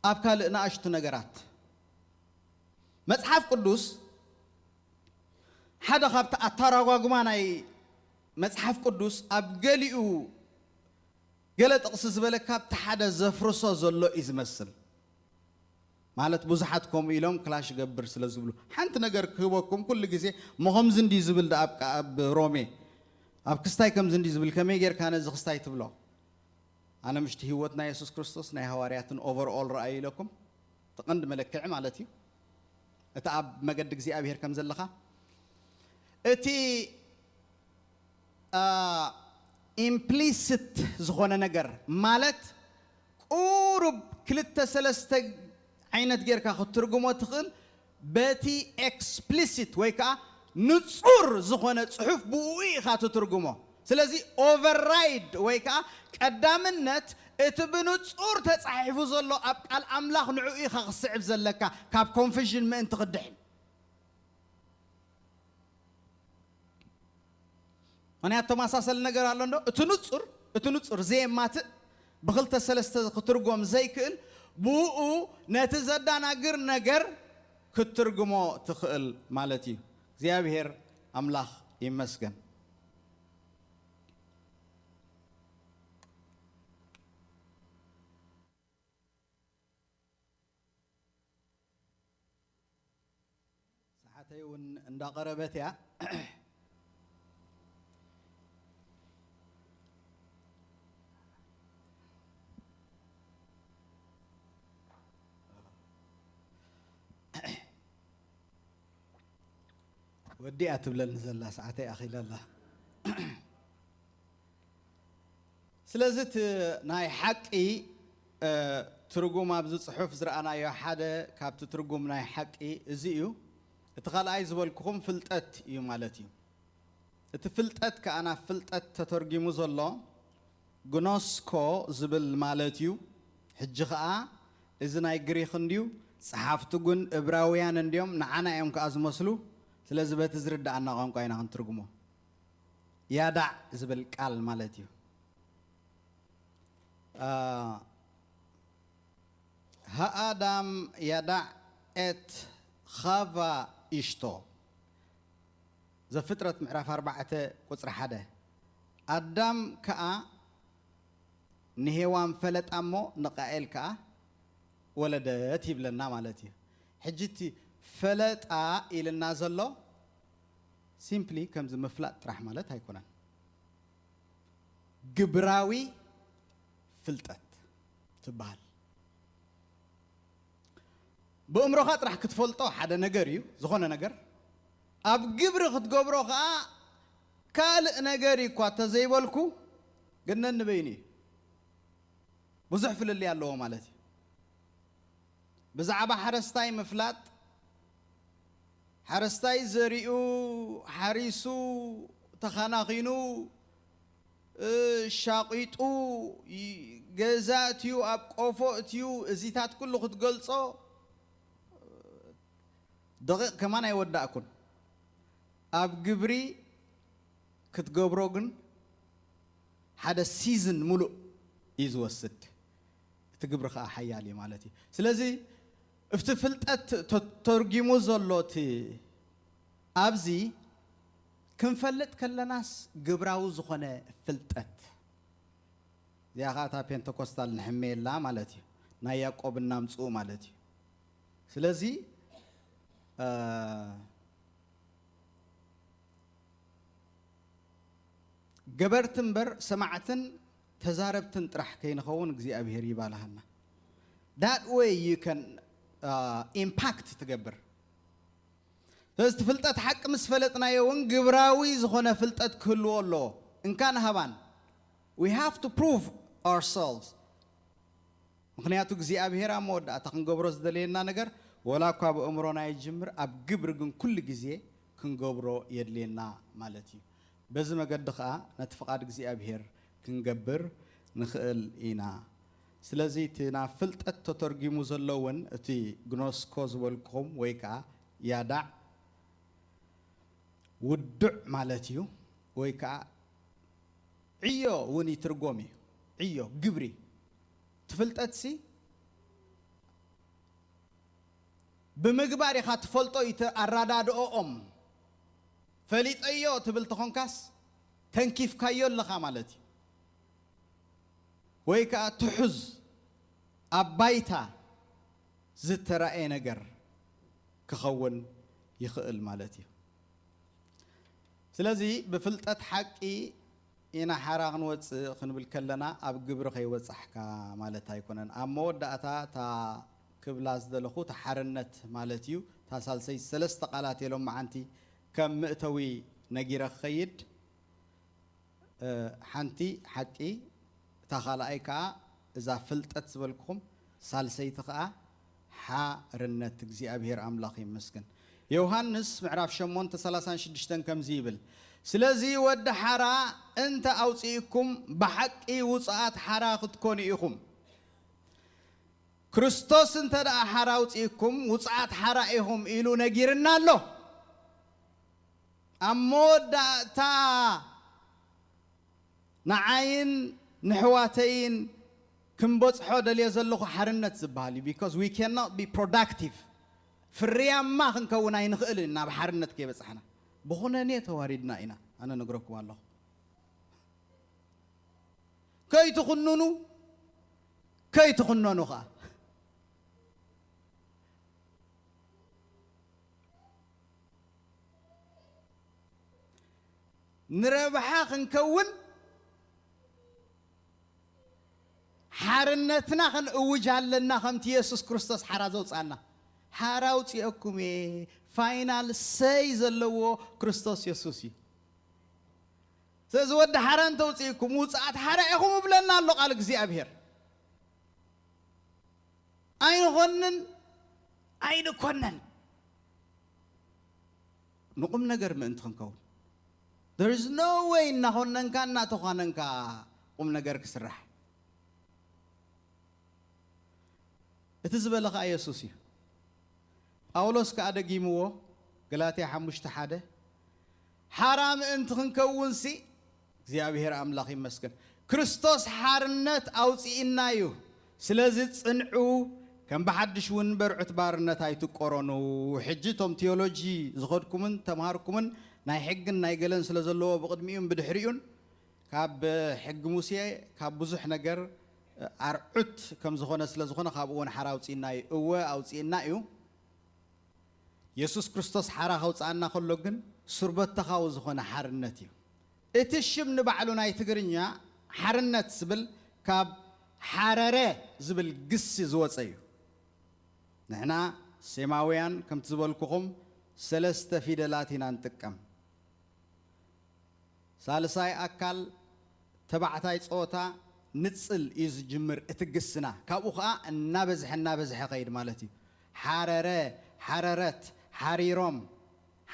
አብካል ናሽቱ ነገራት መጽሐፍ ቅዱስ ሓደ ካብታ አታራጓጉማ ናይ መጽሐፍ ቅዱስ አብ ገሊኡ ገለ ጥቅስ ዝበለካ ሓደ ዘፍርሶ ዘሎ ይዝመስል ማለት ብዙሓት ከም ኢሎም ክላሽ ገብር ስለዝብሉ ሓንቲ ነገር ክህበኩም ኩሉ ግዜ መኸምዝ እንዲ ዝብል አብ ሮሜ አብ ክስታይ ከም ዝንዲ ዝብል ከመይ ጌርካ ነዚ ክስታይ ትብሎ አነ ምሽቲ ህይወትና ኢየሱስ ክርስቶስ ናይ ሐዋርያትን ኦቨርኦል ረአይ ለኩም ተቀንድ መለክዕ ማለት እዩ እቲ አብ መገድ እግዚአብሔር ከም ዘለኻ እቲ ኢምፕሊሲት ዝኾነ ነገር ማለት ቁሩብ ክልተ ሰለስተ ዓይነት ጌርካ ክትርጉሞ ትኽእል በቲ ኤክስፕሊሲት ወይ ከዓ ንጹር ዝኾነ ጽሑፍ ብኡኡ ኢኻ ትትርጉሞ ስለዚህ ኦቨርራይድ ወይ ከዓ ቀዳምነት እቲ ብንጹር ተጻሒፉ ዘሎ ኣብ ቃል ኣምላኽ ንዕኡ ኢኻ ክስዕብ ዘለካ ካብ ኮንፊዥን ምእንቲ ክድሕን ምክንያቱ ተመሳሰሊ ነገር ኣሎ እንዶ እቲ ንጹር ዘየማትእ ብክልተ ሰለስተ ክትርጎም ዘይክእል ብኡኡ ነቲ ዘዳናግር ነገር ክትርጉሞ ትኽእል ማለት እዩ እግዚአብሔር አምላክ ይመስገን ሰዓተዩን እንዳቀረበት ያ ودي أتبلل نزل ساعتي أخي لله سلازت ناي حقي ترجم أبز صحف زرعنا يا حدا كابت ترجم ناي حقي زيو اتخال عايز والكم فلتت يومالتي اتفلتت كأنا فلتت تترجم زلا جناسكو زبل مالتيو حجقة إذا ناي جريخنديو صحافتو جن إبراويان اليوم نعنا يوم كأزمسلو ስለዚህ በትዝርዳ አና ቋንቋ አይና እንትርጉሞ ያዳዕ ዝብል ቃል ማለት እዩ ሃአዳም ያዳዕ ኤት ኻቫ ኢሽቶ ዘፍጥረት ምዕራፍ 4 ቁጽር 1 አዳም ከአ ንሄዋን ፈለጣሞ ንቃኤል ከአ ወለደት ይብለና ማለት እዩ ሕጂቲ ፈለጣ ኢልና ዘሎ ሲምፕሊ ከምዝ መፍላጥ ጥራሕ ማለት አይኮነን ግብራዊ ፍልጠት ትባል በእምሮኻ ጥራሕ ክትፈልጦ ሓደ ነገር እዩ ዝኾነ ነገር ኣብ ግብሪ ክትገብሮ ከዓ ካልእ ነገር እኳ ተዘይበልኩ ገነን በይኒ ብዙሕ ፍልልይ ኣለዎ ማለት እዩ ብዛዕባ ሓረስታይ ምፍላጥ ሓረስታይ ዘሪኡ ሓሪሱ ተኸናኺኑ ሻቂጡ ገዛእትዩ ኣብ ቆፎ እትዩ እዚታት ኩሉ ክትገልጾ ደቂቕ ከማን ኣይወዳእኩን ኣብ ግብሪ ክትገብሮ ግን ሓደ ሲዝን ሙሉእ እዩ ዝወስድ እቲ ግብሪ ከዓ ሓያል እዩ ማለት እዩ ስለዚ እፍቲ ፍልጠት ተርጊሙ ዘሎት ኣብዚ ክንፈልጥ ከለናስ ግብራዊ ዝኾነ ፍልጠት ዚያኻታ ፔንተኮስታል ንሕሜላ ማለት እዩ ናይ ያዕቆብ እናምጽኡ ማለት እዩ ስለዚ ገበርትን በር ሰማዕትን ተዛረብትን ጥራሕ ከይንኸውን እግዚአብሔር ይባልሃና that way you can impact تقبر ስለዚ ፍልጠት ሓቂ ምስ ፈለጥናዮ እውን ግብራዊ ዝኾነ ፍልጠት ክህልዎ ኣለዎ እንካን ሃባን we have to prove ourselves ምክንያቱ እግዚኣብሔር ኣብ መወዳእታ ክንገብሮ ዝደለየና ነገር ወላ እኳ ብእምሮና ይጅምር ኣብ ግብሪ ግን ኩሉ ግዜ ክንገብሮ የድልየና ማለት እዩ በዚ መገዲ ከዓ ነቲ ፍቓድ እግዚኣብሔር ክንገብር ንኽእል ኢና ስለዚ እቲ ናብ ፍልጠት ተተርጊሙ ዘሎ እውን እቲ ግኖስኮ ዝበልክኹም ወይ ከዓ ያዳዕ ውዱዕ ማለት እዩ ወይ ከዓ ዕዮ እውን ይትርጎም እዩ ዕዮ ግብሪ ትፍልጠት ሲ ብምግባር ኢኻ ትፈልጦ ኣራዳድኦኦም ፈሊጠዮ ትብል ተኾንካስ ተንኪፍካዮ ኣለኻ ማለት እዩ ወይ ከዓ ትሑዝ ኣብ ባይታ ዝተረኣየ ነገር ክኸውን ይኽእል ማለት እዩ ስለዚ ብፍልጠት ሓቂ ኢና ሓራ ክንወፅእ ክንብል ከለና ኣብ ግብሪ ከይወፃሕካ ማለት ኣይኮነን ኣብ መወዳእታ እታ ክብላ ዝደለኹ እታ ሓርነት ማለት እዩ እታ ሳልሰይ ሰለስተ ቃላት የሎም መዓንቲ ከም ምእተዊ ነጊረ ክኸይድ ሓንቲ ሓቂ እታ ካልኣይ ከዓ እዛ ፍልጠት ዝበልክኹም ሳልሰይቲ ከዓ ሓርነት እግዚኣብሔር ኣምላኽ ይመስገን ዮሐንስ ምዕራፍ 8:36 ከምዚ ይብል ስለዚ ወዲ ሓራ እንተ ኣውፅኢኩም ብሓቂ ውፅኣት ሓራ ክትኮኑ ኢኹም ክርስቶስ እንተ ደኣ ሓራ ኣውፅኢኩም ውፅኣት ሓራ ኢኹም ኢሉ ነጊርና ኣሎ ኣብ መወዳእታ ንዓይን ንሕዋተይን ክንበፅሖ ደልየ ዘለኹ ሓርነት ዝበሃል እዩ because we cannot be productive ፍርያማ ክንከውን ኣይንኽእልን ናብ ሓርነት ከይበፅሕና ብኹነኔ ተዋሪድና ኢና ኣነ ነግረኩም ኣለኹ ከይትኹነኑ ከዓ ንረብሓ ክንከውን ሓርነትና ክንእውጅ ኣለና ከምቲ ኢየሱስ ክርስቶስ ሓራ ዘውፅኣና ሓራ ውፅአኩም ፋይናል ሰይ ዘለዎ ክርስቶስ ኢየሱስ እዩ ስለዚ ወዲ ሓራ እንተውፅኢኩም ውፅኣት ሓራ ኢኹም ብለና ኣሎ ቃል እግዚኣብሔር ኣይንኾንን ኣይንኮነን ንቁም ነገር ምእንቲ ክንከውን there is no way እናኾነንካ እናተኾነንካ ቁም ነገር ክስራሕ እቲ ዝበለኻ ኢየሱስ እዩ ጳውሎስ ከዓ ደጊምዎ ገላትያ 5:1 ሓራ ምእንቲ ክንከውን ሲ እግዚኣብሔር ኣምላኽ ይመስገን ክርስቶስ ሓርነት ኣውፅኢና እዩ ስለዚ ፅንዑ ከም ብሓድሽ እውን በርዑት ባርነት ኣይትቆረኑ ሕጂ ቶም ቴዎሎጂ ዝኸድኩምን ተምሃርኩምን ናይ ሕግን ናይ ገለን ስለ ዘለዎ ብቅድሚኡን ብድሕሪኡን ካብ ሕጊ ሙሴ ካብ ብዙሕ ነገር ኣርዑት ከም ዝኾነ ስለ ዝኾነ ካብኡ እውን ሓራ ኣውፅኢና እዩ እወ ኣውፅኢና እዩ ኢየሱስ ክርስቶስ ሓራ ከውፅኣና ከሎ ግን ሱርበተኻዊ ዝኾነ ሓርነት እዩ እቲ ሽም ንባዕሉ ናይ ትግርኛ ሓርነት ዝብል ካብ ሓረረ ዝብል ግሲ ዝወፀ እዩ ንሕና ሴማውያን ከምቲ ዝበልኩኹም ሰለስተ ፊደላት ኢና ንጥቀም ሳልሳይ ኣካል ተባዕታይ ፆታ ንፅል እዩ ዝጅምር እቲ ግስና ካብኡ ከዓ እናበዝሐ ኸይድ ማለት እዩ ሓረረ ሓረረት ሓሪሮም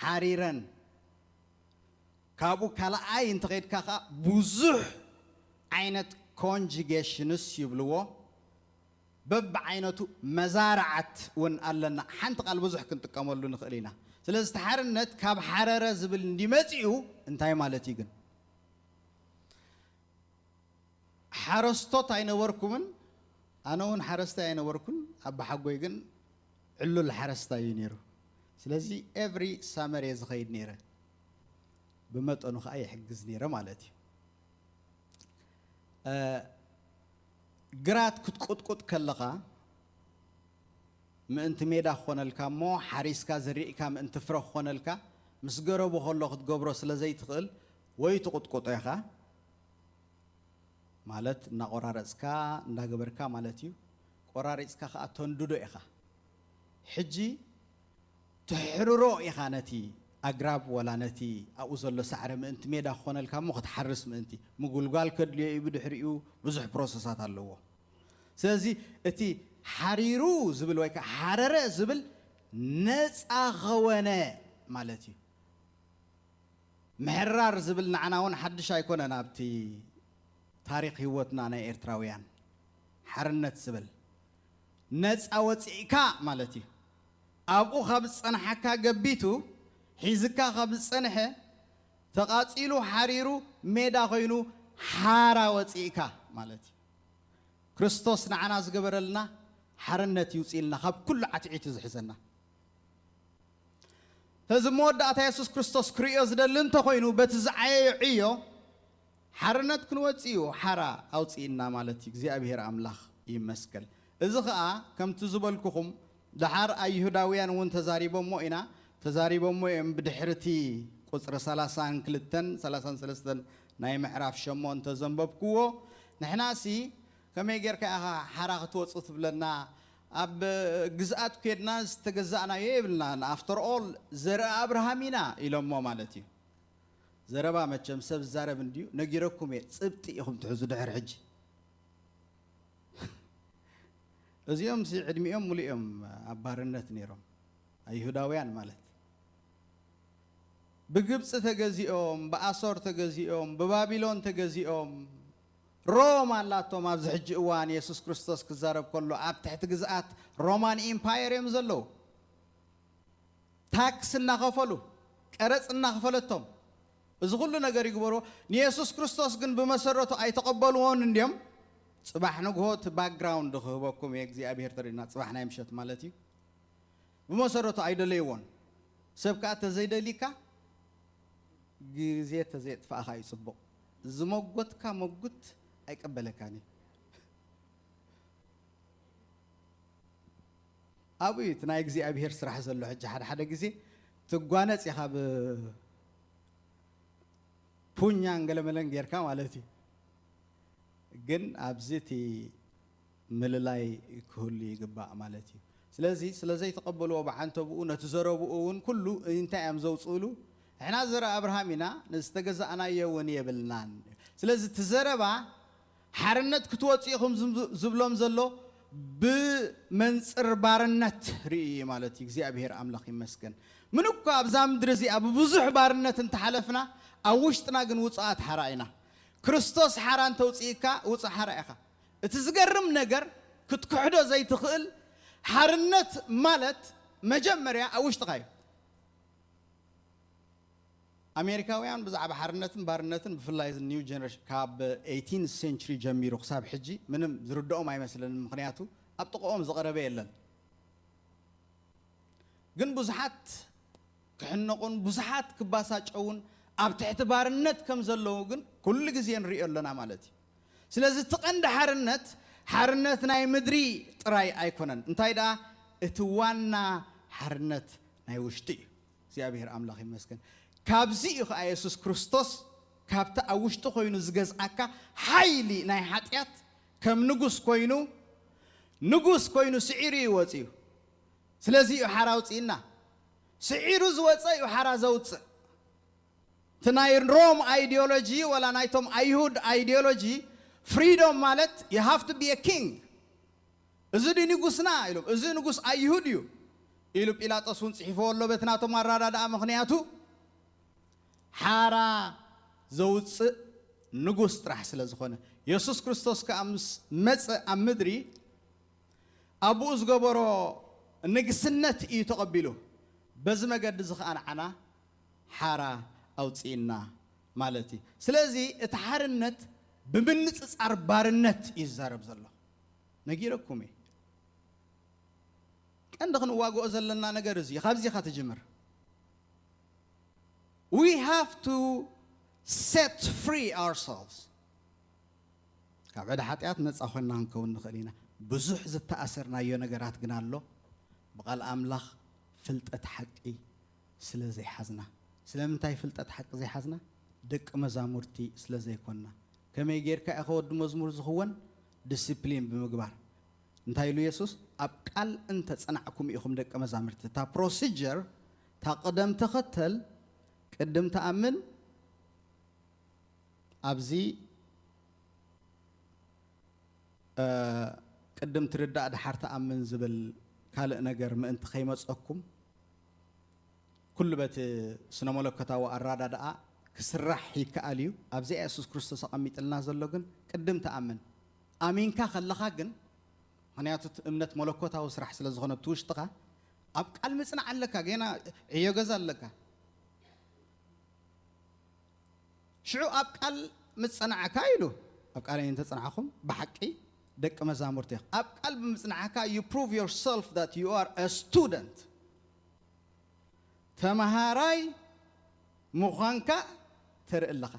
ሓሪረን ካብኡ ካልኣይ እንተኸይድካ ከዓ ብዙሕ ዓይነት ኮንጁጌሽንስ ይብልዎ በብዓይነቱ መዛርዓት እውን ኣለና ሓንቲ ቃል ብዙሕ ክንጥቀመሉ ንኽእል ኢና ስለዚ እቲ ሓርነት ካብ ሓረረ ዝብል እንዲመፅኡ እንታይ ማለት እዩ ግን ሓረስቶት ኣይነበርኩምን ኣነ እውን ሓረስታይ ኣይነበርኩን ኣብ ሓጎይ ግን ዕሉል ሓረስታይ እዩ ነይሩ ስለዚ ኤቭሪ ሳመር እየ ዝኸይድ ነይረ ብመጠኑ ከዓ ይሕግዝ ነይረ ማለት እዩ ግራት ክትቁጥቁጥ ከለኻ ምእንቲ ሜዳ ክኾነልካ እሞ ሓሪስካ ዝርኢካ ምእንቲ ፍረ ክኾነልካ ምስ ገረቦ ከሎ ክትገብሮ ስለ ዘይትኽእል ወይ ትቁጥቁጦ ኢኻ ማለት እናቆራረፅካ እንዳገበርካ ማለት እዩ ቆራሪፅካ ከዓ ተንድዶ ኢኻ ሕጂ تحررو إخانتي أقرب ولا نتي أوصل لسعر من أنت ميدا خونا الكام مخت حرس من أنتي مقول قال كد لي يبدو حريو بزح بروسسات اللوه سلزي أتي حريرو زبل ويك حررة زبل ناس أخوانا مالتي محرر زبل نعناون حد شاي كنا نابتي تاريخ هوتنا أنا إيرتراويان حرنت زبل ناس أوتيكا مالتي أبو خبز أنا حكا جبيتو حيزكا خبز أنا تقاتيلو حريرو ميدا غينو حارا وتيكا مالتي كريستوس نعنا زجبر لنا حرنت يوصلنا خب كل عتيت زحزنا هذا مودة أتى يسوع كريستوس كريوس دلنا تخوينو بتزعيعيو حرنت كنوتيو حرا أوصلنا مالتي زي أبيهر أملاخ يمسكل إذا خا كم تزبلكم دحار أيهوداويان وان تزاريبهم موئنا تزاريبهم موئن بدحرتي قصر سلاسان كلتن سلاسان سلستن ناي معرف شمون تزنببكوه نحناسي كما يجر كأخا حراغ توصف لنا أب جزءات كيدنا استجزأنا يبلنا after all زرع أبراهامينا إلى ما مالتي زرع ما تشم سب زرع بنديو نجيركم يتصبتي يخم تحزو دحر حج أزيهم سي عدميهم مليهم عبارنت نيرهم أيهوداويان مالت بجبس تجزيهم بأسور تجزيهم ببابلون تجزيهم روما لا توم أبزحج وان يسوع كريستوس كزارب كله أب تحت جزءات رومان إمباير يمزلوا تاكس النخفلو كرس النخفلتهم إذا كلنا نجاري كبروا يسوع كريستوس جن بمسرته أي تقبلون اليوم صباح نقهوت باك جراوند خباكم يجزي أبير ترينا صباحنا يمشت مالتي بمسرته أيد ليون سبكات زيد ليكا جزيت زيت فأخاي صبوا زموجت كموجت أي قبلكاني أبوي تنايجزي أبير سرح زلوا حج حد جزي تقوانت يا خاب بونيان قال ملن غير كام مالتي جن أبزتي مللاي كهولي جباء مالتي سلازي تقبلوا بعن تبؤون تزربؤون كله انت أمزو تصولوا إحنا زرع أبراهامنا نستجز أنا يوني بالنان سلازي تزربا حرنت كتواتيهم زبلهم زلوا بمنصر بارنت رئي مالتي زي أبير أملاخ مسكن منك أبزام درزي أبو بزح بارنت انت حلفنا أوشتنا جن وصعات حرائنا كريستوس حران توصيكا وصع حرائخا تزقرم نجر كتكحدو زي تخيل حرنت مالت مجمريا أوش تغير أمريكاويان بزعب حرنتن بارنتن بفلايز نيو جنريشن كاب 18 سنتري جميرو خساب حجي منهم زردهم أي مثلا مقنياتو أبتقوهم زغربي إلا جن بزحات كحنقون بزحات كباسات عون أبتحت بارنت كم زلوجن كل جزين ريال لنا مالتي سلازم تقند حرنت ناي مدري تراي أيقونن انتاي دا اتوانا حرنت ناي وشتي زي أبيهر أملاخي مسكن كابزي إخ يسوع كريستوس كابتا أوشتو خوينو زجاز أكا حيلي ناي حاتيات كم نجوس كوينو سعيري واتيو سلازي حراوت إنا سعيرو زواتي وحرا زوت تناير روم ideology ولا نايتم أيهود ideology freedom مالت you have to be a king إذا نجوسنا إلو إذا نجوس أيهوديو إلو بيلاطس ونصحفوا الله بتناتو مرة دا مخنياتو حارا زوج نجوس ترح سلازخونه يسوع كريستوس كأمس مس أمدري أبو زجبرو نجسنت يتقبله بزما قد زخ أنا حارا أو تسينا مالتي سلازي اتحرنت بمنت أربارنت يزارب زلوا نجيركمي عندنا واقو أزلنا نجارزي خابزي خات جمر we have to set free ourselves كابد حتى نتصاخنا نكون نخلينا بزح زت تأثرنا يو نجارات جنالله بقال أملاخ فلت أتحقي سلازي حزنا سلام تاي فلت أتحق زي حزنا دك مزامورتي سلازي كنا كما يجير كأخود مزمور زخون discipline بمقبار انتاي لو يسوس أبقال انت تصنعكم يخم دك مزامورتي تا procedure تقدم تختل قدم تأمن أبزي قدم ترداء دحر تأمن زبل كالق نجر ما أنت خيمة أكم كل بيت سنة ملكة وأرادة داء كسرح يكاليو أبزي يسوع كريستوس أميت النازل لجن قدم تأمن آمين كخلق جن هنياتو أمنت ملكة وسرح سلزغنا بتوش تقع أبقى المسنا علىك جينا يجزل لك شو أبقى المسنا عكايلو أبقى أنت تصنعهم بحقي دك مزامرتي أبقى المسنا عكا you prove yourself that you are a student تمهاراي مخانك ترى لك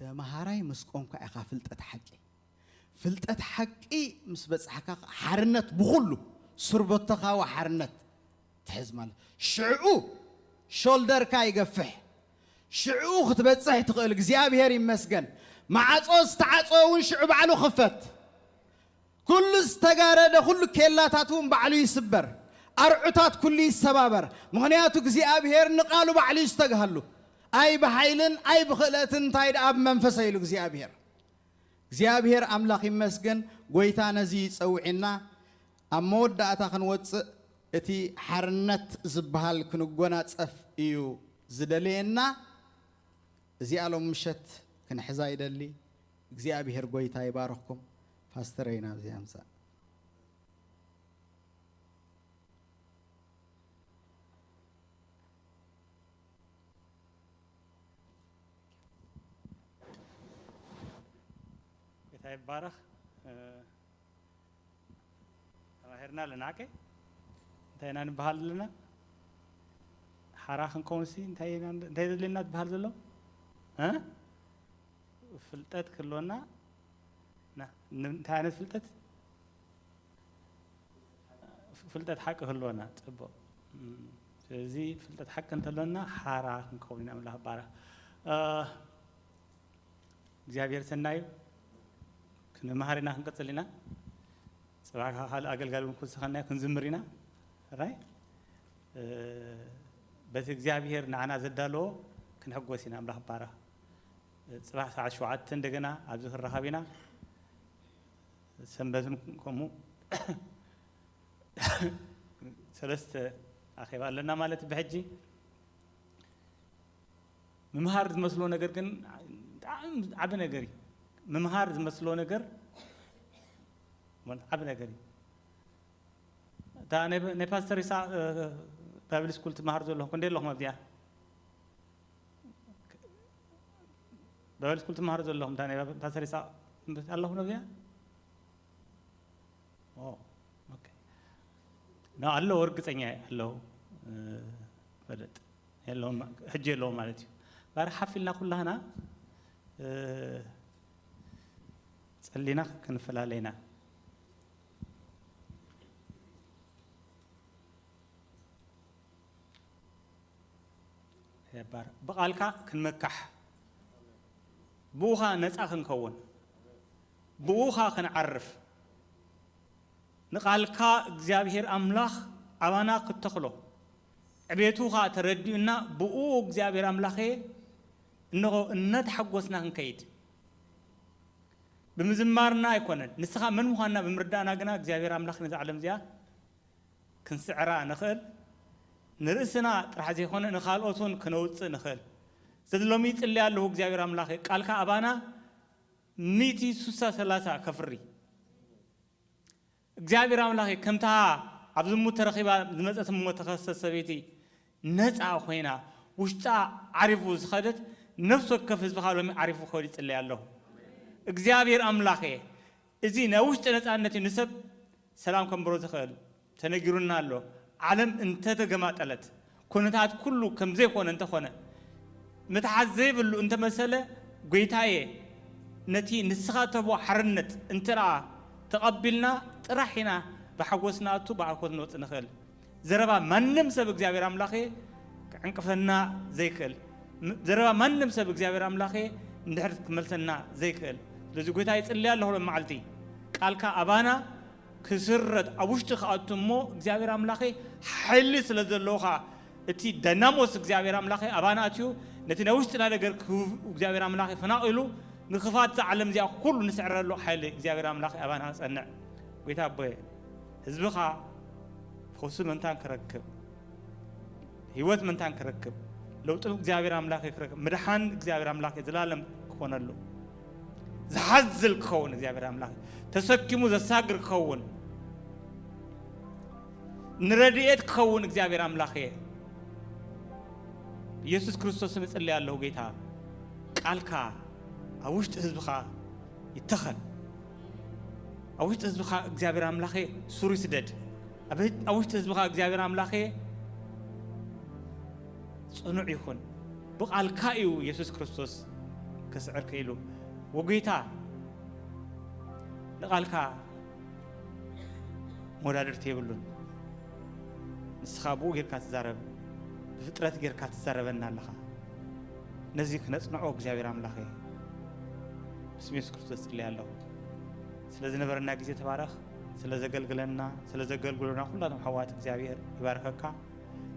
تمهاراي مسكونك أخافلت أتحكي فلت أتحكي مسبت حكا حرنت بخلو سربتك وحرنت تحز مال شعو شولدر كاي يقفح شعو ختبتصح تقول እግዚአብሔር ይመስገን معصوس تعصون شعب على خفت كل استجارة كل كيلاتاتهم بعلو يسبر أرعتات كل يسبابر مغنياتو እግዚአብሔር نقالو بعلو يستجهلو أي بحيلن أي بخلاتن تايد أب منفسيلو እግዚአብሔር أملاك يمسجن قويتانا زي سوعنا أمود داتا خنوت اتي حرنت زبهال كنقونات اف ايو زدلينا زي على مشت كن حزايد اللي እግዚአብሔር قويتا يبارككم فاسترينا زي امسا يبارك هرنا لناكي تاينا نبهال لنا حراخن كونسي تاينا لنا تبهال زلو ها فلتت كلونا تاينا فلتت حق كلونا تبو زي فلتت حق انت لنا حراخن كوننا الله بارك እግዚአብሔር ሰናዩ كنمهارنا هنقتلنا صراحة هال أقل قالوا كل سخنا كنزمرنا راي بس እግዚአብሔር نعنا زدالو كنحقوسنا أملاح بارا صراحة ساعة شوعات تندقنا عبزوه الرهابينا سنبزم كمو ثلاثة أخي قال لنا مالت بحجي ممهار مسلو نجر كن عبنا جري ممهار مسلو نجر من عبنا جري تا نباستر يسا بابل سكول تمهار زلهم كندي لهم أبديا بابل سكول تمهار زلهم تا نباستر يسا الله نبيا أوه أوكي نا الله ورق تانية الله بدت الله حجة الله مالتي بارح حفلنا كلها هنا صلينا كنفلا علينا يا بار بقالك كنمكح بوها نصا كنكون بوها كنعرف نقالك እግዚአብሔር አምላክ አባና ከተخلو عبيتوها تردينا بو እግዚአብሔር አምላክ انه نتحقوسنا كنكيد بمزمارنا يكونن نسخه من مخنا بمردانا غنا እግዚአብሔር አምላክ نزعلم زيا كنسعرا نخل نرسنا طرح زي هون نخالوتون كنوص نخل زلومي يصلي ያለው እግዚአብሔር አምላክ ቃልካ አባና ሚቲ ሱሳ 30 ከፍሪ እግዚአብሔር አምላክ ከምታ አብዝሙ ተረኺባ ዝመፀት ሞ ተከሰሰ ቤቲ ነፃ ሆይና ውሽጣ አሪፉ ዝኸደት ነፍስ ወከፍ ህዝብ ካሎም አሪፉ ሆይ ይጽልይ ያለው እግዚአብሔር አምላክ እዚ ነውሽጥ ነፃነት ንሰብ ሰላም ከምብሮ ዝኸል ተነግሩና አሎ ዓለም እንተ ተገማጠለት ኩነታት ኩሉ ከምዘይ ሆነ እንተ ሆነ متعذب انت مساله غيتاي نتي نسخاتبو حرنت انترا تقبلنا طرحنا بحوسناتو بعكوت نوت نخل زربا منم سب እግዚአብሔር አምላክ عنقفنا زيكل زربا منم سب እግዚአብሔር አምላክ እንድሕር ክመልሰና ዘይክል ለዚ ጎይታ ይጽልይ ያለው ለማዓልቲ ቃልካ አባና ክስረት አውሽት ኻአቱሞ እግዚአብሔር አምላክ ኃይል ስለዘለውኻ እቲ ደናሞስ እግዚአብሔር አምላኽ አባናትዩ ነቲ ነውሽጥና ነገር እግዚአብሔር አምላኽ ፈናቅሉ ንኽፋት ዓለም እዚኣ ኩሉ ንስዕረሉ ሓይሊ እግዚአብሔር አምላኽ አባና ጸንዕ ጌታ አቦይ ህዝብኻ ፈውስ መንታን ክረክብ ህይወት መንታን ክረክብ ለውጥ እግዚአብሔር አምላኽ ክረክብ መድሓን እግዚአብሔር አምላኽ ዘላለም ክኾነሉ ዝሓዝል ክኸውን እግዚአብሔር አምላኽ ተሰኪሙ ዘሳግር ክኸውን ንረድኤት ክኸውን እግዚአብሔር አምላኽ ኢየሱስ ክርስቶስ መጽለይ ያለው ጌታ ቃልካ አውሽጥ ህዝብኻ ይተኸል አውሽጥ ህዝብኻ እግዚአብሔር አምላኽ ሱሩ ይስደድ አውሽጥ ህዝብኻ እግዚአብሔር አምላኽ ጽኑዕ ይኹን በቃልካ እዩ ኢየሱስ ክርስቶስ ከስዕር ከይሉ ወጌታ ለቃልካ ሞዳድርት ይብሉን ንስኻቡ ጌርካ ተዛረብ ፍጥረት ጌርካ ተዛረበና ኣለኻ ነዚ ክነጽንዖ እግዚአብሔር አምላኽ በስመ ኢየሱስ ክርስቶስ ጽልይ ኣለሁ ስለዚ ነበርና ጊዜ ተባረኽ ስለዘገልግለና ስለዘገልግሉና ሁላቶም ሐዋት እግዚአብሔር ይባርከካ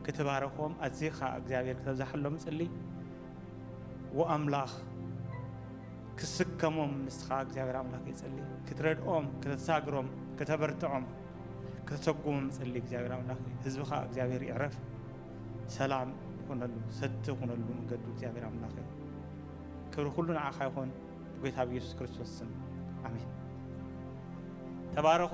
ክትባረኾም አዚኻ እግዚአብሔር ከተብዛሐሎም ጽልይ ወአምላኽ ክስከሞም ንስኻ እግዚአብሔር አምላኽ ይጽልይ ክትረድኦም ከተሳግሮም ከተበርትዖም ከተሰጉሞም ጽልይ እግዚአብሔር አምላኽ ህዝብኻ እግዚአብሔር ይዕረፍ ሰላም ይኹነሉ ሰት ይኹነሉ መንገዱ እግዚአብሔር አምላኽ ክብር ሁሉ ንዓኻ ይኹን ጌታ ኢየሱስ ክርስቶስ ስም አሜን ተባረኹ